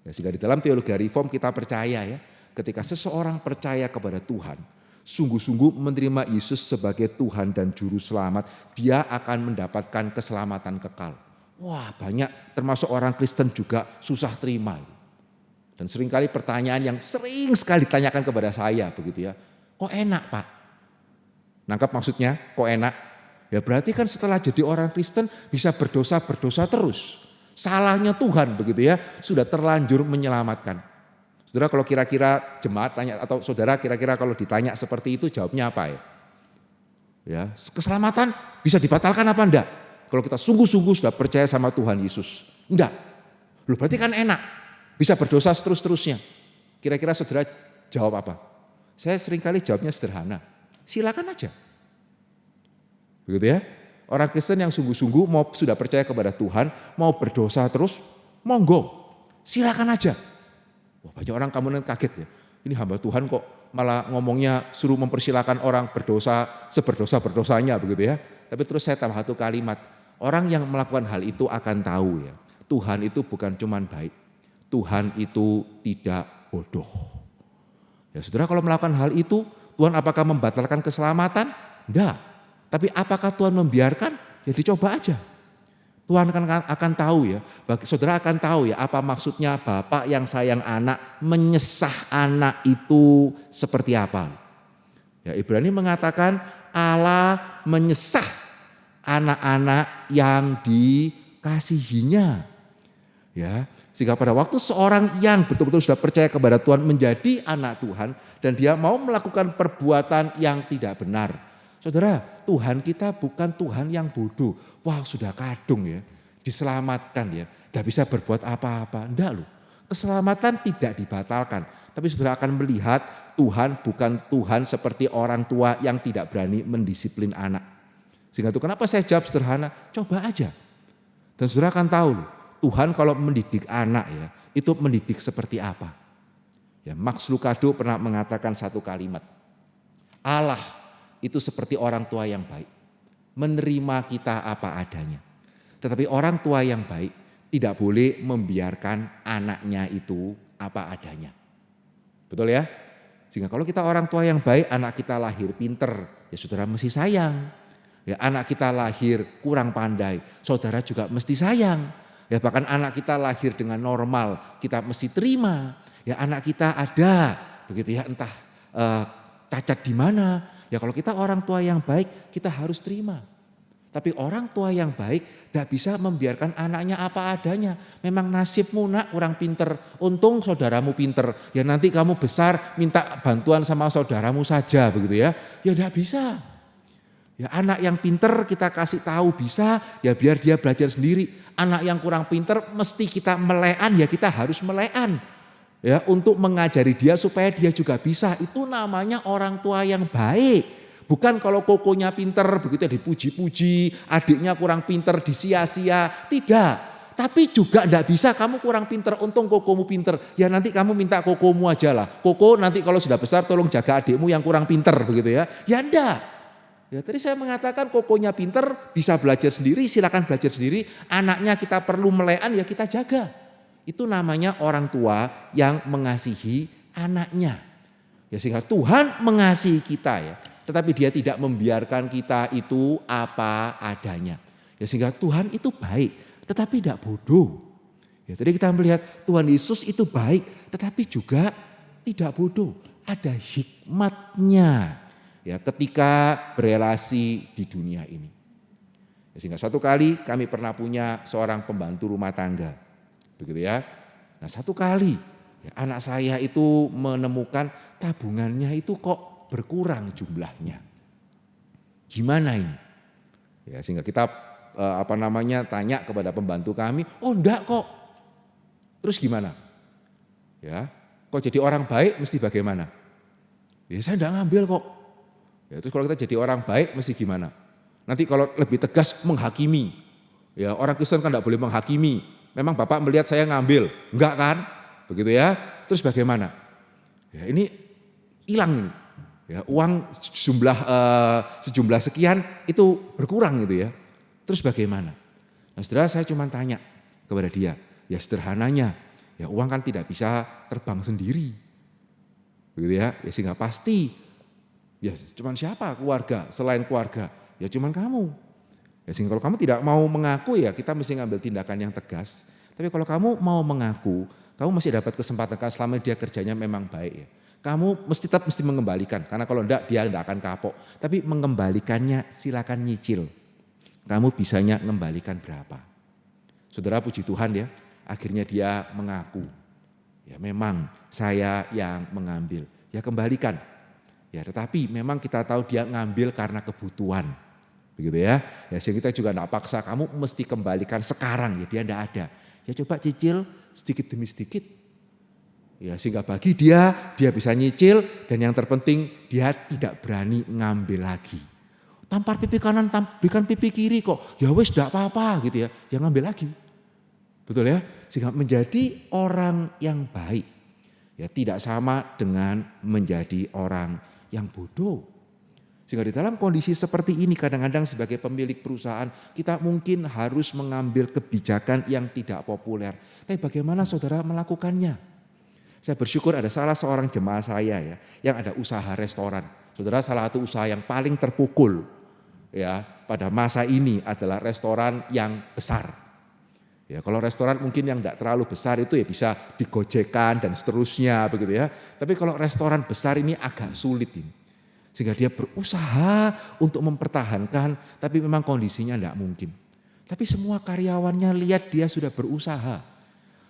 Speaker 4: Ya, sehingga di dalam teologi reform kita percaya ya, ketika seseorang percaya kepada Tuhan, sungguh-sungguh menerima Yesus sebagai Tuhan dan Juru Selamat, dia akan mendapatkan keselamatan kekal. Wah, banyak termasuk orang Kristen juga susah terima. Dan seringkali pertanyaan yang sering sekali ditanyakan kepada saya begitu ya. Kok enak Pak? Nangkap maksudnya? Kok enak? Ya berarti kan setelah jadi orang Kristen bisa berdosa terus. Salahnya Tuhan begitu ya, sudah terlanjur menyelamatkan. Saudara kalau kira-kira jemaat tanya atau saudara kira-kira kalau ditanya seperti itu jawabnya apa ya? Ya, keselamatan bisa dibatalkan apa enggak? Kalau kita sungguh-sungguh sudah percaya sama Tuhan Yesus. Enggak. Loh berarti kan enak. Bisa berdosa terus-terusnya. Kira-kira saudara jawab apa? Saya seringkali jawabnya sederhana. Silakan aja. Begitu ya. Orang Kristen yang sungguh-sungguh mau sudah percaya kepada Tuhan, mau berdosa terus, monggo. Silakan aja. Wah, banyak orang kemudian kaget ya. Ini hamba Tuhan kok malah ngomongnya suruh mempersilakan orang berdosa seberdosa-berdosanya begitu ya. Tapi terus saya tambah satu kalimat. Orang yang melakukan hal itu akan tahu ya. Tuhan itu bukan cuman baik. Tuhan itu tidak bodoh. Ya saudara kalau melakukan hal itu, Tuhan apakah membatalkan keselamatan? Enggak. Tapi apakah Tuhan membiarkan? Ya dicoba aja. Tuhan akan tahu ya, saudara akan tahu ya apa maksudnya bapak yang sayang anak, menyesah anak itu seperti apa. Ya, Ibrani mengatakan Allah menyesah anak-anak yang dikasihinya. Ya, sehingga pada waktu seorang yang betul-betul sudah percaya kepada Tuhan menjadi anak Tuhan dan dia mau melakukan perbuatan yang tidak benar. Saudara, Tuhan kita bukan Tuhan yang bodoh. Wah, sudah kadung ya, diselamatkan ya, tidak bisa berbuat apa-apa. Enggak loh, keselamatan tidak dibatalkan. Tapi saudara akan melihat Tuhan bukan Tuhan seperti orang tua yang tidak berani mendisiplin anak. Sehingga itu kenapa saya jawab sederhana, coba aja. Dan saudara akan tahu loh, Tuhan kalau mendidik anak ya, itu mendidik seperti apa. Ya, Max Lucado pernah mengatakan satu kalimat. Allah itu seperti orang tua yang baik, menerima kita apa adanya. Tetapi orang tua yang baik tidak boleh membiarkan anaknya itu apa adanya. Betul ya? Sehingga kalau kita orang tua yang baik, anak kita lahir pinter, ya saudara mesti sayang. Ya, anak kita lahir kurang pandai, saudara juga mesti sayang. Ya, bahkan anak kita lahir dengan normal, kita mesti terima. Ya, anak kita ada, begitu ya, entah cacat di mana. Ya, kalau kita orang tua yang baik, kita harus terima. Tapi orang tua yang baik tidak bisa membiarkan anaknya apa adanya. Memang nasibmu nak kurang pinter, untung saudaramu pinter. Ya nanti kamu besar minta bantuan sama saudaramu saja, begitu ya. Ya tidak bisa. Ya, anak yang pinter kita kasih tahu bisa, ya biar dia belajar sendiri. Anak yang kurang pinter mesti kita melean, ya kita harus melean. Ya, untuk mengajari dia supaya dia juga bisa. Itu namanya orang tua yang baik. Bukan kalau kokonya pinter begitu dipuji-puji, adiknya kurang pinter disia-sia. Tidak. Tapi juga tidak bisa kamu kurang pinter, untung kokomu pinter. Ya nanti kamu minta kokomu aja lah. Koko nanti kalau sudah besar tolong jaga adikmu yang kurang pinter begitu ya. Ya enggak. Ya tadi saya mengatakan kokonya pinter, bisa belajar sendiri, silakan belajar sendiri. Anaknya kita perlu melean, ya kita jaga. Itu namanya orang tua yang mengasihi anaknya. Ya sehingga Tuhan mengasihi kita ya. Tetapi dia tidak membiarkan kita itu apa adanya. Ya sehingga Tuhan itu baik, tetapi tidak bodoh. Ya tadi kita melihat Tuhan Yesus itu baik, tetapi juga tidak bodoh. Ada hikmatnya. Ya, ketika berelasi di dunia ini. Ya, sehingga satu kali kami pernah punya seorang pembantu rumah tangga. Begitu ya. Nah satu kali ya, anak saya itu menemukan tabungannya itu kok berkurang jumlahnya. Gimana ini? Ya, sehingga kita tanya kepada pembantu kami, oh enggak kok. Terus gimana? Ya, kok jadi orang baik mesti bagaimana? Ya saya enggak ngambil kok. Ya, terus kalau kita jadi orang baik mesti gimana? Nanti kalau lebih tegas menghakimi. Ya, orang Kristen kan enggak boleh menghakimi. Memang Bapak melihat saya ngambil, enggak kan? Begitu ya. Terus bagaimana? Ya, ini hilang ini. Ya, uang sejumlah sekian itu berkurang gitu ya. Terus bagaimana? Nah, saudara saya cuma tanya kepada dia. Ya sederhananya, ya uang kan tidak bisa terbang sendiri. Begitu ya. Ya sehingga pasti ya cuman siapa keluarga selain keluarga? Ya cuman kamu. Ya sehingga kalau kamu tidak mau mengaku ya kita mesti ngambil tindakan yang tegas. Tapi kalau kamu mau mengaku, kamu masih dapat kesempatan karena selama dia kerjanya memang baik ya. Kamu tetap mesti mengembalikan karena kalau enggak dia enggak akan kapok. Tapi mengembalikannya silakan nyicil. Kamu bisanya mengembalikan berapa? Saudara puji Tuhan ya, akhirnya dia mengaku. Ya memang saya yang mengambil. Ya kembalikan. Ya tetapi memang kita tahu dia ngambil karena kebutuhan. Begitu ya. Ya sehingga kita juga enggak paksa kamu mesti kembalikan sekarang ya dia enggak ada. Ya coba cicil sedikit demi sedikit. Ya sehingga bagi dia bisa nyicil dan yang terpenting dia tidak berani ngambil lagi. Tampar pipi kanan, berikan pipi kiri kok. Ya wis enggak apa-apa gitu ya. Ya ngambil lagi. Betul ya? Sehingga menjadi orang yang baik. Ya tidak sama dengan menjadi orang yang bodoh. Sehingga di dalam kondisi seperti ini kadang-kadang sebagai pemilik perusahaan kita mungkin harus mengambil kebijakan yang tidak populer. Tapi bagaimana saudara melakukannya? Saya bersyukur ada salah seorang jemaah saya ya yang ada usaha restoran. Saudara salah satu usaha yang paling terpukul ya pada masa ini adalah restoran yang besar. Ya, kalau restoran mungkin yang tidak terlalu besar itu ya bisa digojekan dan seterusnya begitu ya. Tapi kalau restoran besar ini agak sulit ini. Sehingga dia berusaha untuk mempertahankan, tapi memang kondisinya tidak mungkin. Tapi semua karyawannya lihat dia sudah berusaha.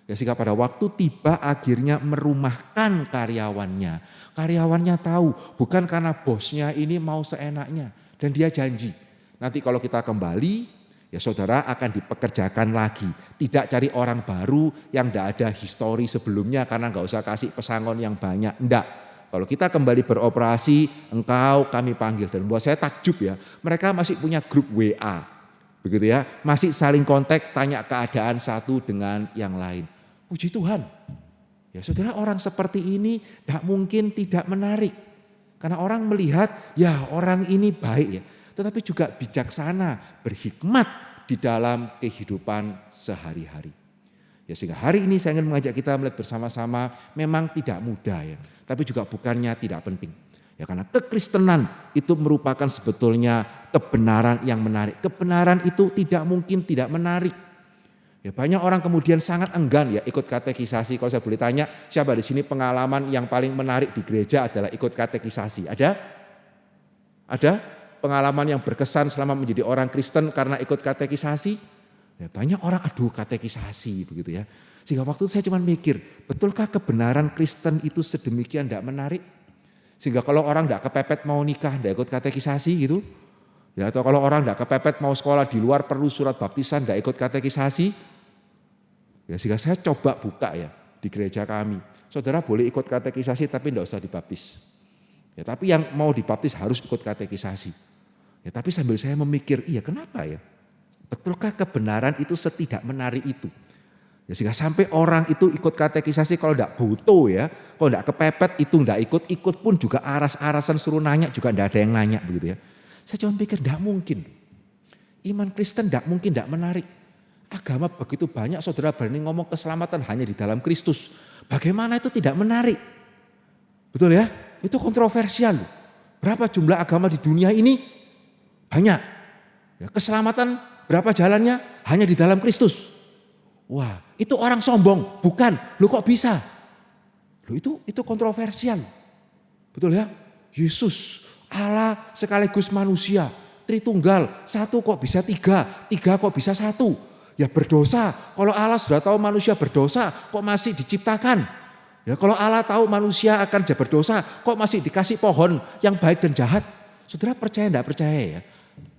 Speaker 4: Ya, sehingga pada waktu tiba akhirnya merumahkan karyawannya. Karyawannya tahu bukan karena bosnya ini mau seenaknya. Dan dia janji nanti kalau kita kembali, ya saudara akan dipekerjakan lagi. Tidak cari orang baru yang tidak ada histori sebelumnya karena nggak usah kasih pesangon yang banyak. Enggak. Kalau kita kembali beroperasi, engkau kami panggil. Dan buat saya takjub ya, mereka masih punya grup WA. Begitu ya, masih saling kontak, tanya keadaan satu dengan yang lain. Puji Tuhan. Ya saudara, orang seperti ini tidak mungkin tidak menarik. Karena orang melihat, ya orang ini baik ya. Tetapi juga bijaksana, berhikmat di dalam kehidupan sehari-hari. Ya, sehingga hari ini saya ingin mengajak kita melihat bersama-sama, memang tidak mudah ya, tapi juga bukannya tidak penting. Ya, karena kekristenan itu merupakan sebetulnya kebenaran yang menarik. Kebenaran itu tidak mungkin tidak menarik. Ya, banyak orang kemudian sangat enggan ya ikut katekisasi. Kalau saya boleh tanya, siapa di sini pengalaman yang paling menarik di gereja adalah ikut katekisasi? Ada? Ada? Pengalaman yang berkesan selama menjadi orang Kristen karena ikut katekisasi? Ya, banyak orang aduh katekisasi begitu ya. Sehingga waktu itu saya cuma mikir, betulkah kebenaran Kristen itu sedemikian tidak menarik? Sehingga kalau orang tidak kepepet mau nikah, tidak ikut katekisasi gitu. Ya, atau kalau orang tidak kepepet mau sekolah di luar perlu surat baptisan, tidak ikut katekisasi. Ya, sehingga saya coba buka ya di gereja kami. Saudara boleh ikut katekisasi tapi tidak usah dibaptis. Ya, tapi yang mau dibaptis harus ikut katekisasi. Ya, tapi sambil saya memikir, iya kenapa ya? Betulkah kebenaran itu setidak menarik itu? Ya, sehingga sampai orang itu ikut katekisasi kalau tidak butuh ya, kalau tidak kepepet itu tidak ikut pun juga aras-arasan suruh nanya juga tidak ada yang nanya begitu ya. Saya cuma pikir tidak mungkin. Iman Kristen tidak mungkin tidak menarik. Agama begitu banyak saudara berani ngomong keselamatan hanya di dalam Kristus. Bagaimana itu tidak menarik? Betul ya? Itu kontroversial. Berapa jumlah agama di dunia ini? Banyak. Ya, keselamatan berapa jalannya? Hanya di dalam Kristus. Wah, itu orang sombong. Bukan. Lu kok bisa? Lu itu kontroversial. Betul ya? Yesus, Allah sekaligus manusia. Tritunggal. Satu kok bisa tiga. Tiga kok bisa satu. Ya berdosa. Kalau Allah sudah tahu manusia berdosa, kok masih diciptakan? Ya, kalau Allah tahu manusia akan berdosa, kok masih dikasih pohon yang baik dan jahat? Saudara percaya enggak percaya ya?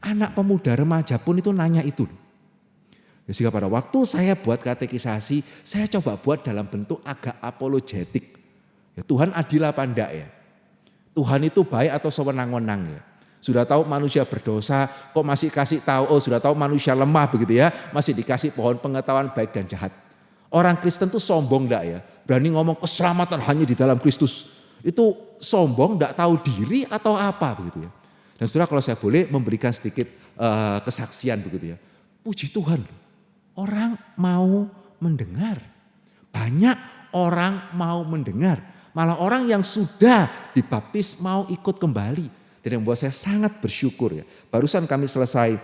Speaker 4: Anak pemuda remaja pun itu nanya itu. Ya, sehingga pada waktu saya buat katekisasi, saya coba buat dalam bentuk agak apologetik. Ya, Tuhan adil apa enggak ya? Tuhan itu baik atau sewenang-wenang ya? Sudah tahu manusia berdosa, kok masih kasih tahu, oh sudah tahu manusia lemah begitu ya, masih dikasih pohon pengetahuan baik dan jahat. Orang Kristen tuh sombong enggak ya? Berani ngomong keselamatan hanya di dalam Kristus. Itu sombong, enggak tahu diri atau apa begitu ya. Dan saudara kalau saya boleh memberikan sedikit kesaksian begitu ya. Puji Tuhan, orang mau mendengar. Banyak orang mau mendengar. Malah orang yang sudah dibaptis mau ikut kembali. Dan yang membuat saya sangat bersyukur ya. Barusan kami selesai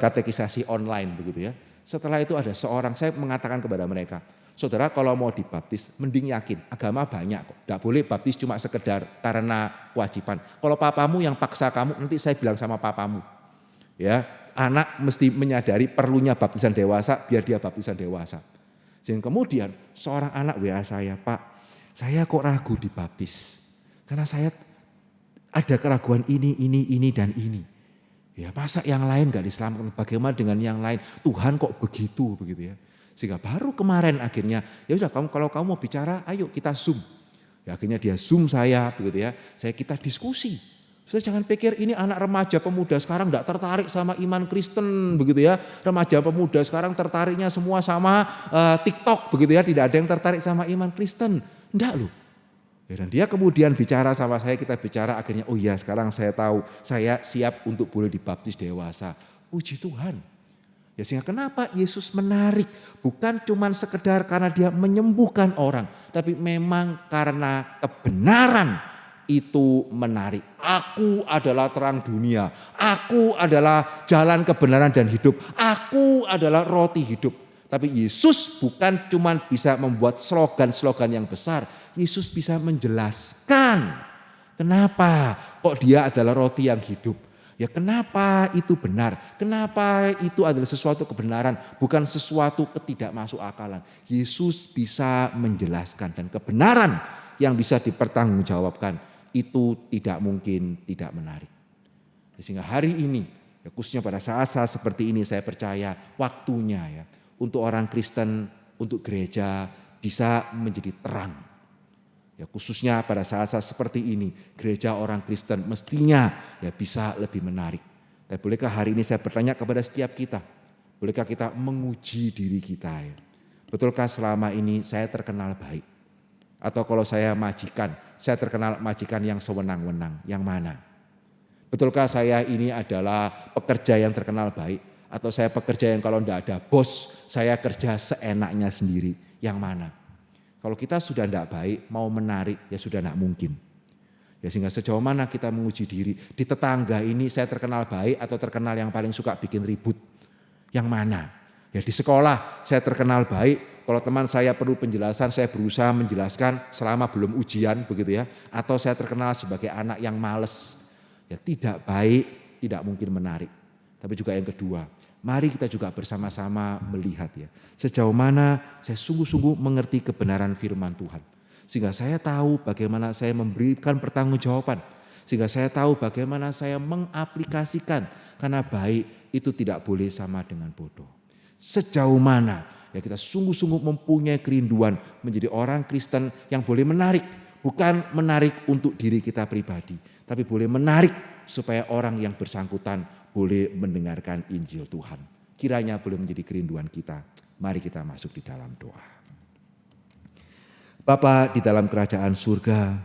Speaker 4: katekisasi online begitu ya. Setelah itu ada seorang, saya mengatakan kepada mereka, saudara kalau mau dibaptis mending yakin, agama banyak kok. Tidak boleh baptis cuma sekedar karena kewajiban. Kalau papamu yang paksa kamu, nanti saya bilang sama papamu. Ya, anak mesti menyadari perlunya baptisan dewasa biar dia baptisan dewasa. Sehingga kemudian seorang anak WA saya, Pak, saya kok ragu dibaptis. Karena saya ada keraguan ini dan ini. Ya masa yang lain gak diselamatkan, bagaimana dengan yang lain? Tuhan kok begitu ya. Sehingga baru kemarin akhirnya, ya sudah kalau kamu mau bicara, ayo kita Zoom. Ya akhirnya dia Zoom saya begitu ya. Kita diskusi. Sudah jangan pikir ini anak remaja pemuda sekarang enggak tertarik sama iman Kristen begitu ya. Remaja pemuda sekarang tertariknya semua sama TikTok begitu ya. Tidak ada yang tertarik sama iman Kristen. Enggak loh. Ya, dan dia kemudian bicara sama saya, kita bicara akhirnya, oh iya sekarang saya tahu saya siap untuk boleh dibaptis dewasa. Puji Tuhan. Ya sehingga kenapa Yesus menarik? Bukan cuma sekedar karena dia menyembuhkan orang. Tapi memang karena kebenaran itu menarik. Aku adalah terang dunia. Aku adalah jalan kebenaran dan hidup. Aku adalah roti hidup. Tapi Yesus bukan cuma bisa membuat slogan-slogan yang besar. Yesus bisa menjelaskan kenapa kok dia adalah roti yang hidup. Ya kenapa itu benar. Kenapa itu adalah sesuatu kebenaran. Bukan sesuatu ketidakmasuk akalan. Yesus bisa menjelaskan dan kebenaran yang bisa dipertanggungjawabkan itu tidak mungkin tidak menarik. Sehingga hari ini, ya khususnya pada saat-saat seperti ini saya percaya waktunya ya untuk orang Kristen, untuk gereja bisa menjadi terang. Ya khususnya pada saat-saat seperti ini, gereja orang Kristen mestinya ya bisa lebih menarik. Tapi bolehkah hari ini saya bertanya kepada setiap kita, bolehkah kita menguji diri kita ya? Betulkah selama ini saya terkenal baik? Atau kalau saya majikan, saya terkenal majikan yang sewenang-wenang, yang mana? Betulkah saya ini adalah pekerja yang terkenal baik? Atau saya pekerja yang kalau tidak ada bos, saya kerja seenaknya sendiri, yang mana? Kalau kita sudah tidak baik, mau menarik, ya sudah tidak mungkin. Ya sehingga sejauh mana kita menguji diri, di tetangga ini saya terkenal baik atau terkenal yang paling suka bikin ribut, yang mana? Ya di sekolah saya terkenal baik, kalau teman saya perlu penjelasan, saya berusaha menjelaskan selama belum ujian begitu ya. Atau saya terkenal sebagai anak yang malas. Ya tidak baik, tidak mungkin menarik. Tapi juga yang kedua, mari kita juga bersama-sama melihat ya. Sejauh mana saya sungguh-sungguh mengerti kebenaran firman Tuhan. Sehingga saya tahu bagaimana saya memberikan pertanggungjawaban. Sehingga saya tahu bagaimana saya mengaplikasikan. Karena baik itu tidak boleh sama dengan bodoh. Sejauh mana ya kita sungguh-sungguh mempunyai kerinduan menjadi orang Kristen yang boleh menarik. Bukan menarik untuk diri kita pribadi. Tapi boleh menarik supaya orang yang bersangkutan boleh mendengarkan Injil Tuhan. Kiranya boleh menjadi kerinduan kita. Mari kita masuk di dalam doa. Bapa di dalam kerajaan surga,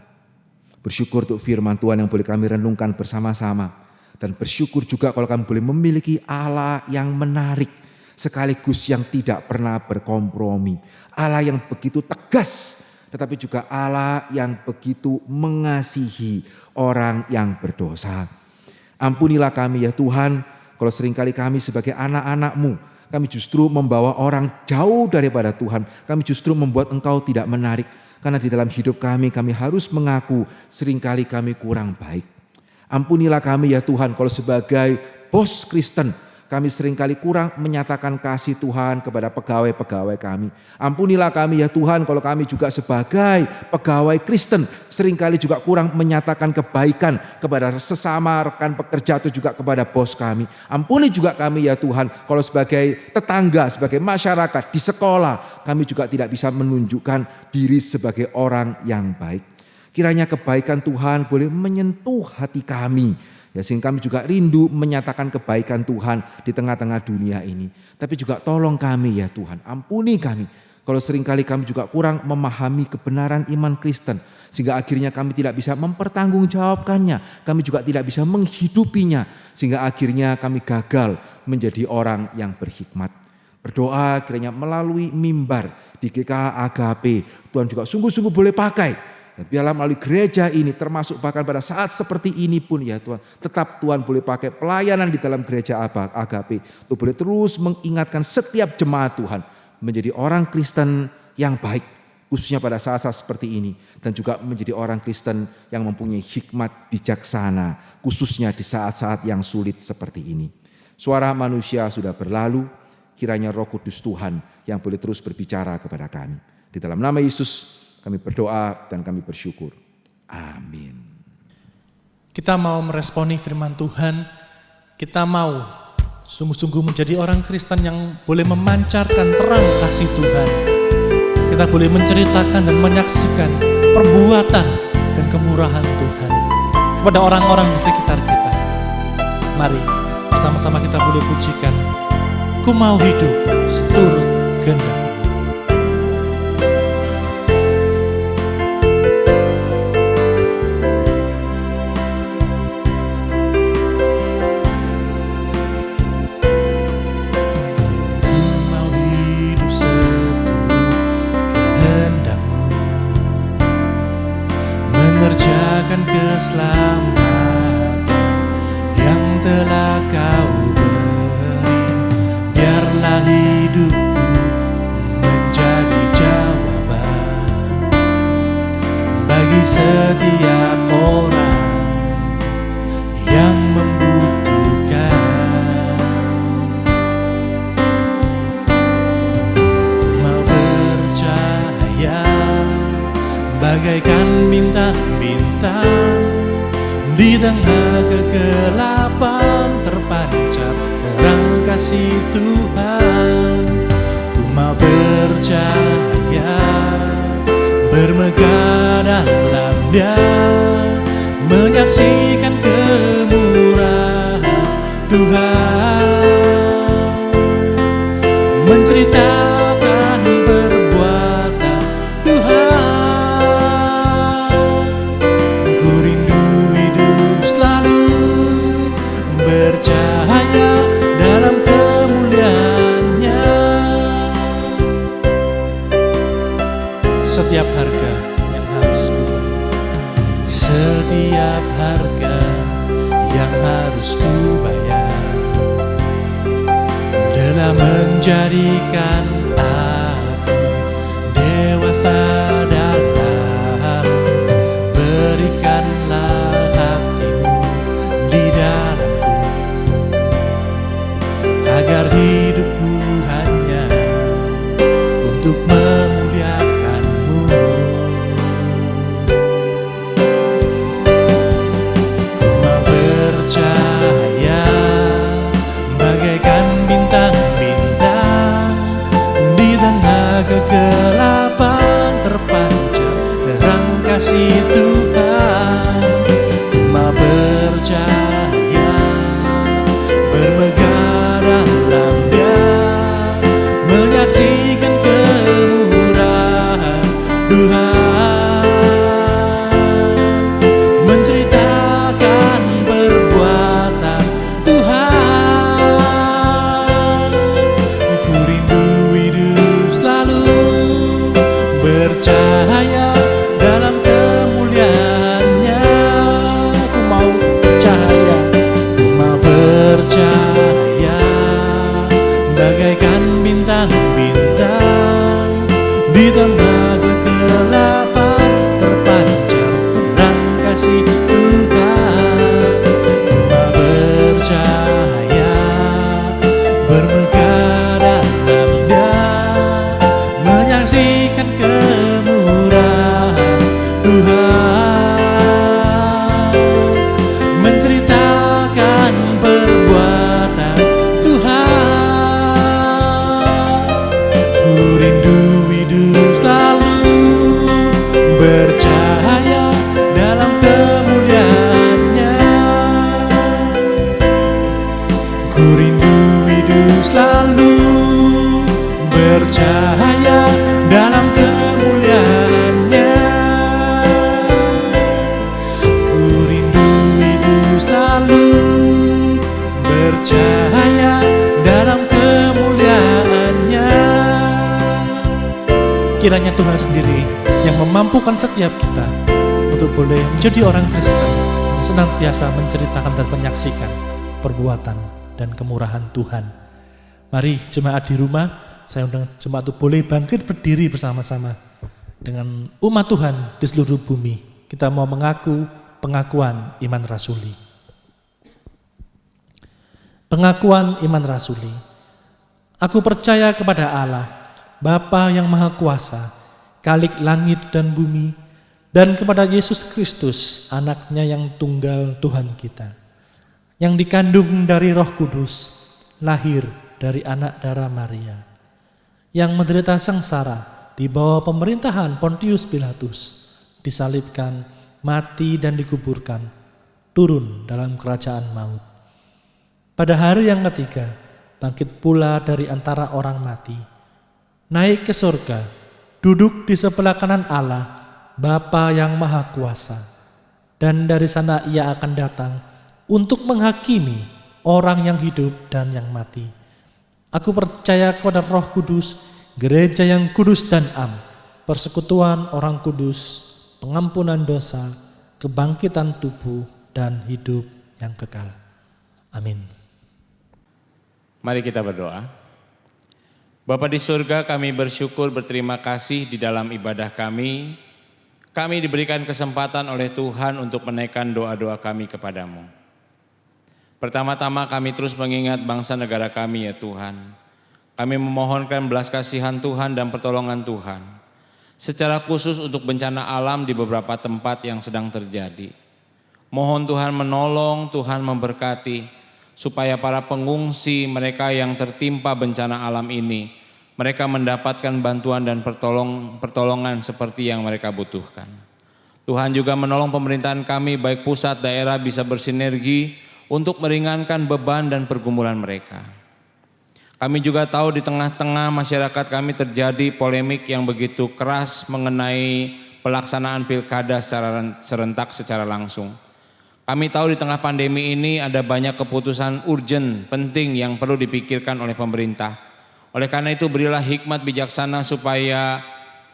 Speaker 4: bersyukur untuk firman Tuhan yang boleh kami renungkan bersama-sama. Dan bersyukur juga kalau kami boleh memiliki Allah yang menarik. Sekaligus yang tidak pernah berkompromi. Allah yang begitu tegas, tetapi juga Allah yang begitu mengasihi orang yang berdosa. Ampunilah kami ya Tuhan, kalau seringkali kami sebagai anak-anak-Mu, kami justru membawa orang jauh daripada Tuhan. Kami justru membuat Engkau tidak menarik. Karena di dalam hidup kami harus mengaku seringkali kami kurang baik. Ampunilah kami ya Tuhan, kalau sebagai bos Kristen, kami seringkali kurang menyatakan kasih Tuhan kepada pegawai-pegawai kami. Ampunilah kami ya Tuhan kalau kami juga sebagai pegawai Kristen seringkali juga kurang menyatakan kebaikan kepada sesama rekan pekerja atau juga kepada bos kami. Ampuni juga kami ya Tuhan kalau sebagai tetangga, sebagai masyarakat, di sekolah kami juga tidak bisa menunjukkan diri sebagai orang yang baik. Kiranya kebaikan Tuhan boleh menyentuh hati kami. Ya, sehingga kami juga rindu menyatakan kebaikan Tuhan di tengah-tengah dunia ini. Tapi juga tolong kami ya Tuhan, ampuni kami. Kalau seringkali kami juga kurang memahami kebenaran iman Kristen. Sehingga akhirnya kami tidak bisa mempertanggungjawabkannya. Kami juga tidak bisa menghidupinya. Sehingga akhirnya kami gagal menjadi orang yang berhikmat. Berdoa kiranya melalui mimbar di GKH Agape. Tuhan juga sungguh-sungguh boleh pakai. Dan biarlah melalui gereja ini termasuk bahkan pada saat seperti ini pun ya Tuhan. Tetap Tuhan boleh pakai pelayanan di dalam gereja Agape. Untuk boleh terus mengingatkan setiap jemaat Tuhan. Menjadi orang Kristen yang baik. Khususnya pada saat-saat seperti ini. Dan juga menjadi orang Kristen yang mempunyai hikmat bijaksana. Khususnya di saat-saat yang sulit seperti ini. Suara manusia sudah berlalu. Kiranya Roh Kudus Tuhan yang boleh terus berbicara kepada kami. Di dalam nama Yesus kami berdoa dan kami bersyukur. Amin.
Speaker 3: Kita mau meresponi firman Tuhan. Kita mau sungguh-sungguh menjadi orang Kristen yang boleh memancarkan terang kasih Tuhan. Kita boleh menceritakan dan menyaksikan perbuatan dan kemurahan Tuhan kepada orang-orang di sekitar kita. Mari bersama-sama kita boleh pujikan. Ku mau hidup seturut kehendak. akan keselamatan yang telah Kau beri. Biarlah hidupku menjadi jawaban bagi setiap orang yang membutuhkan. Mau bercahaya bagaikan bintang-bintang di tengah kegelapan, terpancar terang kasih Tuhan. Ku mau bercahaya, bermegah dalam Dia, menyaksikan kemurahan Tuhan, menceritakan perbuatan Tuhan. Ku rindu hidup selalu bercahaya dalam kemuliaan-Nya. Setiap harga yang harus setiap harga yang harus kubayar telah menjadikan aku dewasa dalam. Berikanlah hati-Mu di dalamku, agar hidupku hanya untuk memuliakan-Mu. Ku mau bercahaya bagaikan bintang-bintang di tengah kegelapan, terpancar terang kasih Tuhan. Ku mau bercahaya, bermegah dalam Dia, menyaksikan kemurahan Tuhan, menceritakan perbuatan Tuhan. Ku rindu hidup selalu bercahaya dalam kemuliaan-Nya. Ku mau bercahaya, ku mau bercahaya bagaikan bintang-bintang di tengah kegelapan, terpancar terang kasih Tuhan. Ku mau bercahaya, bermegah dalam Dia, menyaksikan kemurahan Tuhan, menceritakan perbuatan Tuhan. Ku rindu hidup selalu bercahaya dalam kemuliaan-Nya. Ku rindu hidup selalu bercahaya dalam kemuliaan-Nya. Ku rindu hidup selalu bercahaya dalam kemuliaan-Nya. Kiranya Tuhan sendiri yang memampukan setiap kita untuk boleh menjadi orang Kristen yang senantiasa menceritakan dan menyaksikan perbuatan dan kemurahan Tuhan. Mari jemaat di rumah, saya undang jemaat itu boleh bangkit berdiri bersama-sama dengan umat Tuhan di seluruh bumi. Kita mau mengaku pengakuan iman rasuli. Pengakuan iman rasuli. Aku percaya kepada Allah, Bapa yang Maha Kuasa, Khalik langit dan bumi, dan kepada Yesus Kristus, Anaknya yang tunggal Tuhan kita, yang dikandung dari Roh Kudus, lahir dari anak darah Maria, yang menderita sengsara di bawah pemerintahan Pontius Pilatus, disalibkan, mati dan dikuburkan, turun dalam kerajaan maut. Pada hari yang ketiga, bangkit pula dari antara orang mati, naik ke surga, duduk di sebelah kanan Allah, Bapa yang Maha Kuasa, dan dari sana Ia akan datang untuk menghakimi orang yang hidup dan yang mati. Aku percaya kepada Roh Kudus, gereja yang kudus dan am, persekutuan orang kudus, pengampunan dosa, kebangkitan tubuh, dan hidup yang kekal. Amin.
Speaker 5: Mari kita berdoa. Bapa di surga, kami bersyukur, berterima kasih di dalam ibadah kami. Kami diberikan kesempatan oleh Tuhan untuk menaikkan doa-doa kami kepadamu. Pertama-tama kami terus mengingat bangsa negara kami ya Tuhan. Kami memohonkan belas kasihan Tuhan dan pertolongan Tuhan. Secara khusus untuk bencana alam di beberapa tempat yang sedang terjadi. Mohon Tuhan menolong, Tuhan memberkati, supaya para pengungsi mereka yang tertimpa bencana alam ini, mereka mendapatkan bantuan dan pertolongan seperti yang mereka butuhkan. Tuhan juga menolong pemerintahan kami, baik pusat, daerah bisa bersinergi untuk meringankan beban dan pergumulan mereka. Kami juga tahu di tengah-tengah masyarakat kami terjadi polemik yang begitu keras mengenai pelaksanaan pilkada secara serentak secara langsung. Kami tahu di tengah pandemi ini ada banyak keputusan urgent, penting yang perlu dipikirkan oleh pemerintah. Oleh karena itu berilah hikmat bijaksana supaya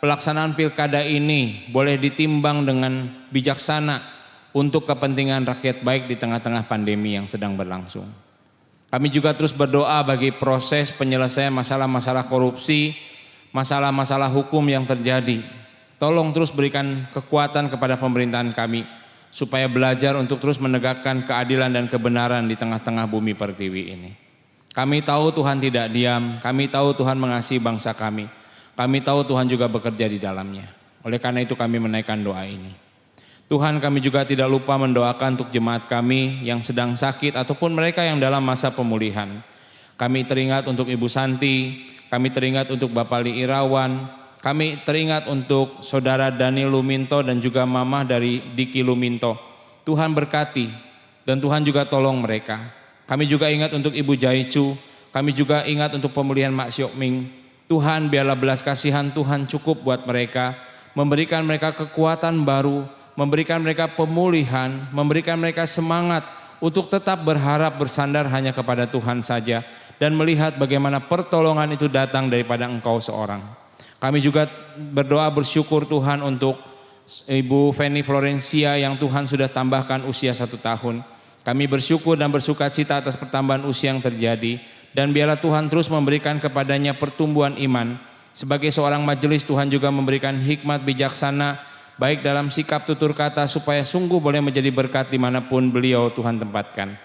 Speaker 5: pelaksanaan pilkada ini boleh ditimbang dengan bijaksana untuk kepentingan rakyat baik di tengah-tengah pandemi yang sedang berlangsung. Kami juga terus berdoa bagi proses penyelesaian masalah-masalah korupsi, masalah-masalah hukum yang terjadi. Tolong terus berikan kekuatan kepada pemerintahan kami, supaya belajar untuk terus menegakkan keadilan dan kebenaran di tengah-tengah bumi pertiwi ini. Kami tahu Tuhan tidak diam, kami tahu Tuhan mengasihi bangsa kami tahu Tuhan juga bekerja di dalamnya. Oleh karena itu kami menaikkan doa ini. Tuhan, kami juga tidak lupa mendoakan untuk jemaat kami yang sedang sakit ataupun mereka yang dalam masa pemulihan. Kami teringat untuk Ibu Santi, kami teringat untuk Bapak Li Irawan, kami teringat untuk Saudara Dani Luminto dan juga Mama dari Diki Luminto. Tuhan berkati dan Tuhan juga tolong mereka. Kami juga ingat untuk Ibu Jaicu, kami juga ingat untuk pemulihan Mak Syokming. Tuhan, biarlah belas kasihan Tuhan cukup buat mereka, memberikan mereka kekuatan baru, memberikan mereka pemulihan, memberikan mereka semangat untuk tetap berharap bersandar hanya kepada Tuhan saja dan melihat bagaimana pertolongan itu datang daripada Engkau seorang. Kami juga berdoa bersyukur Tuhan untuk Ibu Feni Florencia yang Tuhan sudah tambahkan usia 1 tahun. Kami bersyukur dan bersukacita atas pertambahan usia yang terjadi dan biarlah Tuhan terus memberikan kepadanya pertumbuhan iman. Sebagai seorang majelis Tuhan juga memberikan hikmat bijaksana baik dalam sikap tutur kata supaya sungguh boleh menjadi berkat dimanapun beliau Tuhan tempatkan.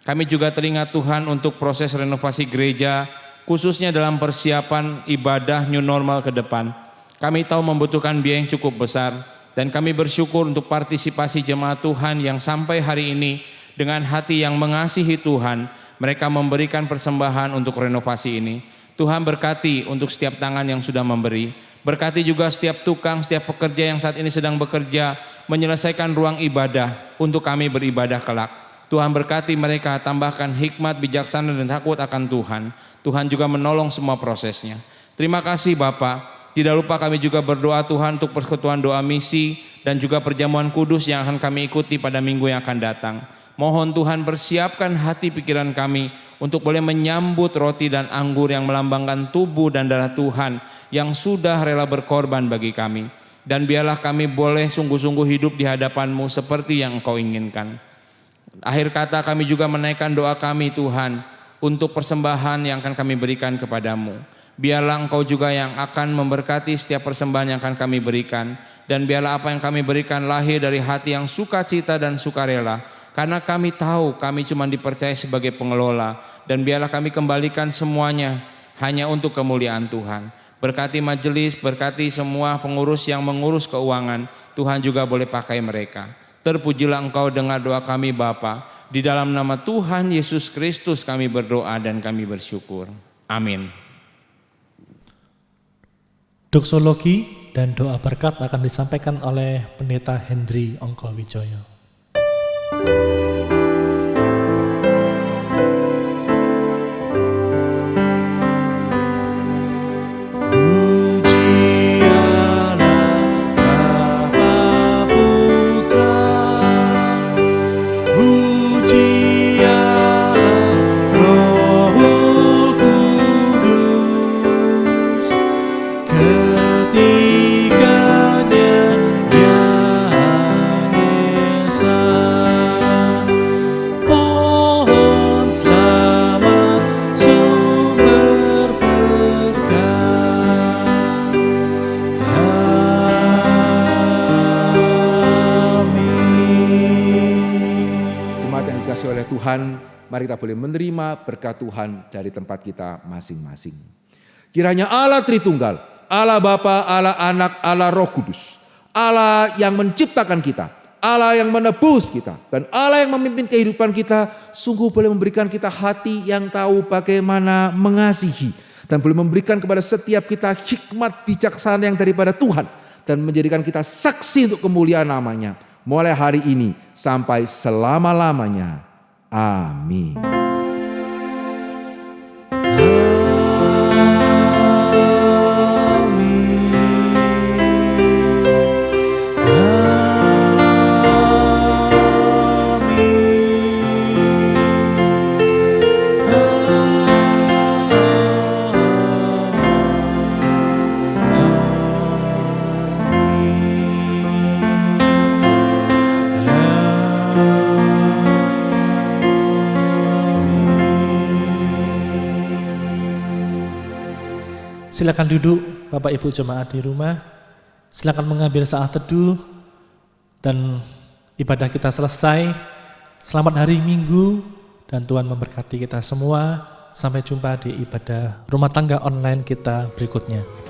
Speaker 5: Kami juga teringat Tuhan untuk proses renovasi gereja, khususnya dalam persiapan ibadah new normal ke depan. Kami tahu membutuhkan biaya yang cukup besar dan kami bersyukur untuk partisipasi jemaat Tuhan yang sampai hari ini dengan hati yang mengasihi Tuhan, mereka memberikan persembahan untuk renovasi ini. Tuhan berkati untuk setiap tangan yang sudah memberi. Berkati juga setiap tukang, setiap pekerja yang saat ini sedang bekerja menyelesaikan ruang ibadah untuk kami beribadah kelak. Tuhan berkati mereka, tambahkan hikmat, bijaksana dan takut akan Tuhan. Tuhan juga menolong semua prosesnya. Terima kasih Bapa. Tidak lupa kami juga berdoa Tuhan untuk persekutuan doa misi dan juga perjamuan kudus yang akan kami ikuti pada minggu yang akan datang. Mohon Tuhan persiapkan hati pikiran kami untuk boleh menyambut roti dan anggur yang melambangkan tubuh dan darah Tuhan yang sudah rela berkorban bagi kami. Dan biarlah kami boleh sungguh-sungguh hidup di hadapan-Mu seperti yang Engkau inginkan. Akhir kata kami juga menaikkan doa kami Tuhan untuk persembahan yang akan kami berikan kepadamu. Biarlah Engkau juga yang akan memberkati setiap persembahan yang akan kami berikan. Dan biarlah apa yang kami berikan lahir dari hati yang sukacita dan sukarela. Karena kami tahu kami cuma dipercaya sebagai pengelola. Dan biarlah kami kembalikan semuanya hanya untuk kemuliaan Tuhan. Berkati majelis, berkati semua pengurus yang mengurus keuangan. Tuhan juga boleh pakai mereka. Terpujilah Engkau dengar doa kami Bapa. Di dalam nama Tuhan Yesus Kristus kami berdoa dan kami bersyukur. Amin.
Speaker 3: Doksologi dan doa berkat akan disampaikan oleh Pendeta Hendri Ongkowijoyo.
Speaker 1: Ketiganya yang
Speaker 4: Tuhan, mari kita boleh menerima berkat Tuhan dari tempat kita masing-masing. Kiranya Allah Tritunggal, Allah Bapa, Allah Anak, Allah Roh Kudus, Allah yang menciptakan kita, Allah yang menebus kita, dan Allah yang memimpin kehidupan kita, sungguh boleh memberikan kita hati yang tahu bagaimana mengasihi, dan boleh memberikan kepada setiap kita hikmat bijaksana yang daripada Tuhan, dan menjadikan kita saksi untuk kemuliaan namanya, mulai hari ini sampai selama-lamanya. Amin.
Speaker 3: Silakan duduk Bapak Ibu jemaat di rumah. Silakan mengambil saat teduh dan ibadah kita selesai. Selamat hari Minggu dan Tuhan memberkati kita semua. Sampai jumpa di ibadah rumah tangga online kita berikutnya.